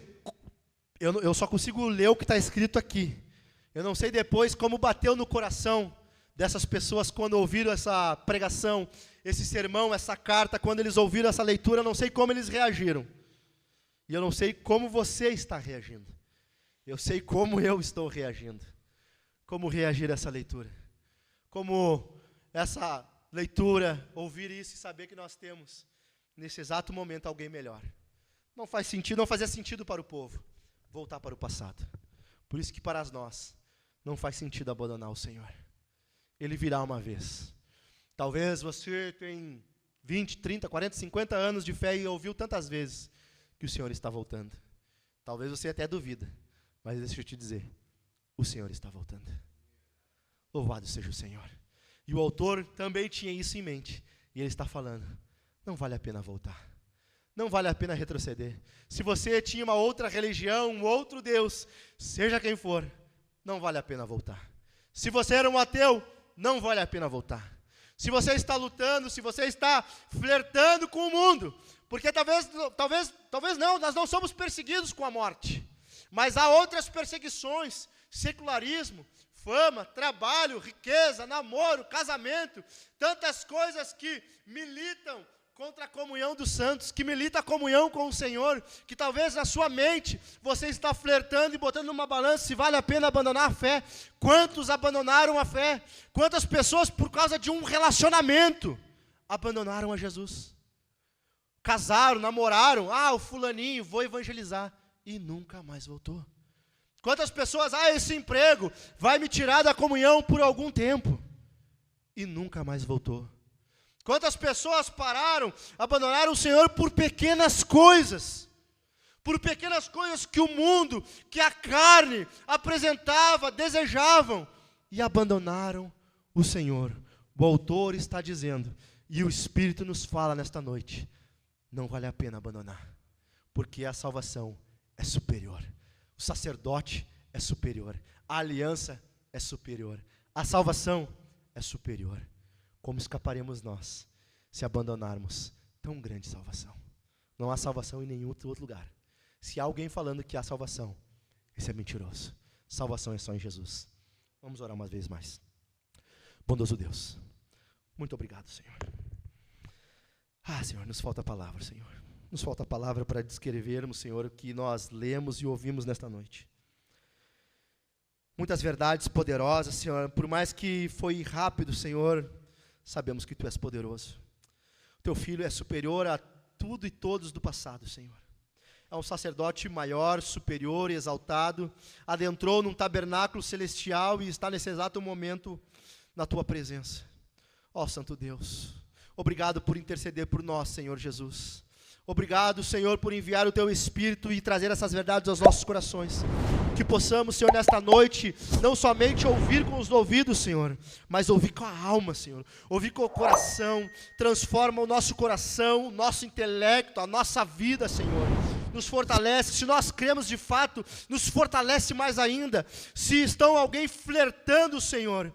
eu só consigo ler o que está escrito aqui. Eu não sei depois como bateu no coração dessas pessoas quando ouviram essa pregação, esse sermão, essa carta, quando eles ouviram essa leitura, eu não sei como eles reagiram. E eu não sei como você está reagindo. Eu sei como eu estou reagindo. Como reagir a essa leitura. Como essa leitura, ouvir isso e saber que nós temos, nesse exato momento, alguém melhor. Não faz sentido, não fazia sentido para o povo voltar para o passado. Por isso que para nós, não faz sentido abandonar o Senhor. Ele virá uma vez. Talvez você tem 20, 30, 40, 50 anos de fé e ouviu tantas vezes que o Senhor está voltando. Talvez você até duvida, mas deixa eu te dizer, o Senhor está voltando. Louvado seja o Senhor. E o autor também tinha isso em mente. E ele está falando, não vale a pena voltar. Não vale a pena retroceder. Se você tinha uma outra religião, um outro Deus, seja quem for, não vale a pena voltar. Se você era um ateu, não vale a pena voltar. Se você está lutando, se você está flertando com o mundo, porque talvez não, nós não somos perseguidos com a morte, mas há outras perseguições, secularismo, fama, trabalho, riqueza, namoro, casamento, tantas coisas que militam contra a comunhão dos santos, que milita a comunhão com o Senhor, que talvez na sua mente você está flertando e botando numa balança se vale a pena abandonar a fé. Quantos abandonaram a fé? Quantas pessoas por causa de um relacionamento abandonaram a Jesus? Casaram, namoraram, o fulaninho, vou evangelizar, e nunca mais voltou. Quantas pessoas, esse emprego vai me tirar da comunhão por algum tempo, e nunca mais voltou. Quantas pessoas abandonaram o Senhor por pequenas coisas que o mundo, que a carne apresentava, desejavam, e abandonaram o Senhor. O autor está dizendo, e o Espírito nos fala nesta noite, não vale a pena abandonar, porque a salvação é superior, o sacerdote é superior, a aliança é superior, a salvação é superior. Como escaparemos nós se abandonarmos tão grande salvação? Não há salvação em nenhum outro lugar. Se há alguém falando que há salvação, esse é mentiroso. Salvação é só em Jesus. Vamos orar uma vez mais. Bondoso Deus, Muito obrigado, Senhor. Senhor, nos falta a palavra, Senhor. Nos falta a palavra para descrevermos, Senhor, o que nós lemos e ouvimos nesta noite. Muitas verdades poderosas, Senhor. Por mais que foi rápido, Senhor, sabemos que Tu és poderoso. O Teu Filho é superior a tudo e todos do passado, Senhor. É um sacerdote maior, superior e exaltado. Adentrou num tabernáculo celestial e está nesse exato momento na Tua presença. Ó Santo Deus, obrigado por interceder por nós, Senhor Jesus. Obrigado, Senhor, por enviar o Teu Espírito e trazer essas verdades aos nossos corações. Que possamos, Senhor, nesta noite, não somente ouvir com os ouvidos, Senhor, mas ouvir com a alma, Senhor. Ouvir com o coração. Transforma o nosso coração, o nosso intelecto, a nossa vida, Senhor. Nos fortalece. Se nós cremos de fato, nos fortalece mais ainda. Se estão alguém flertando, Senhor,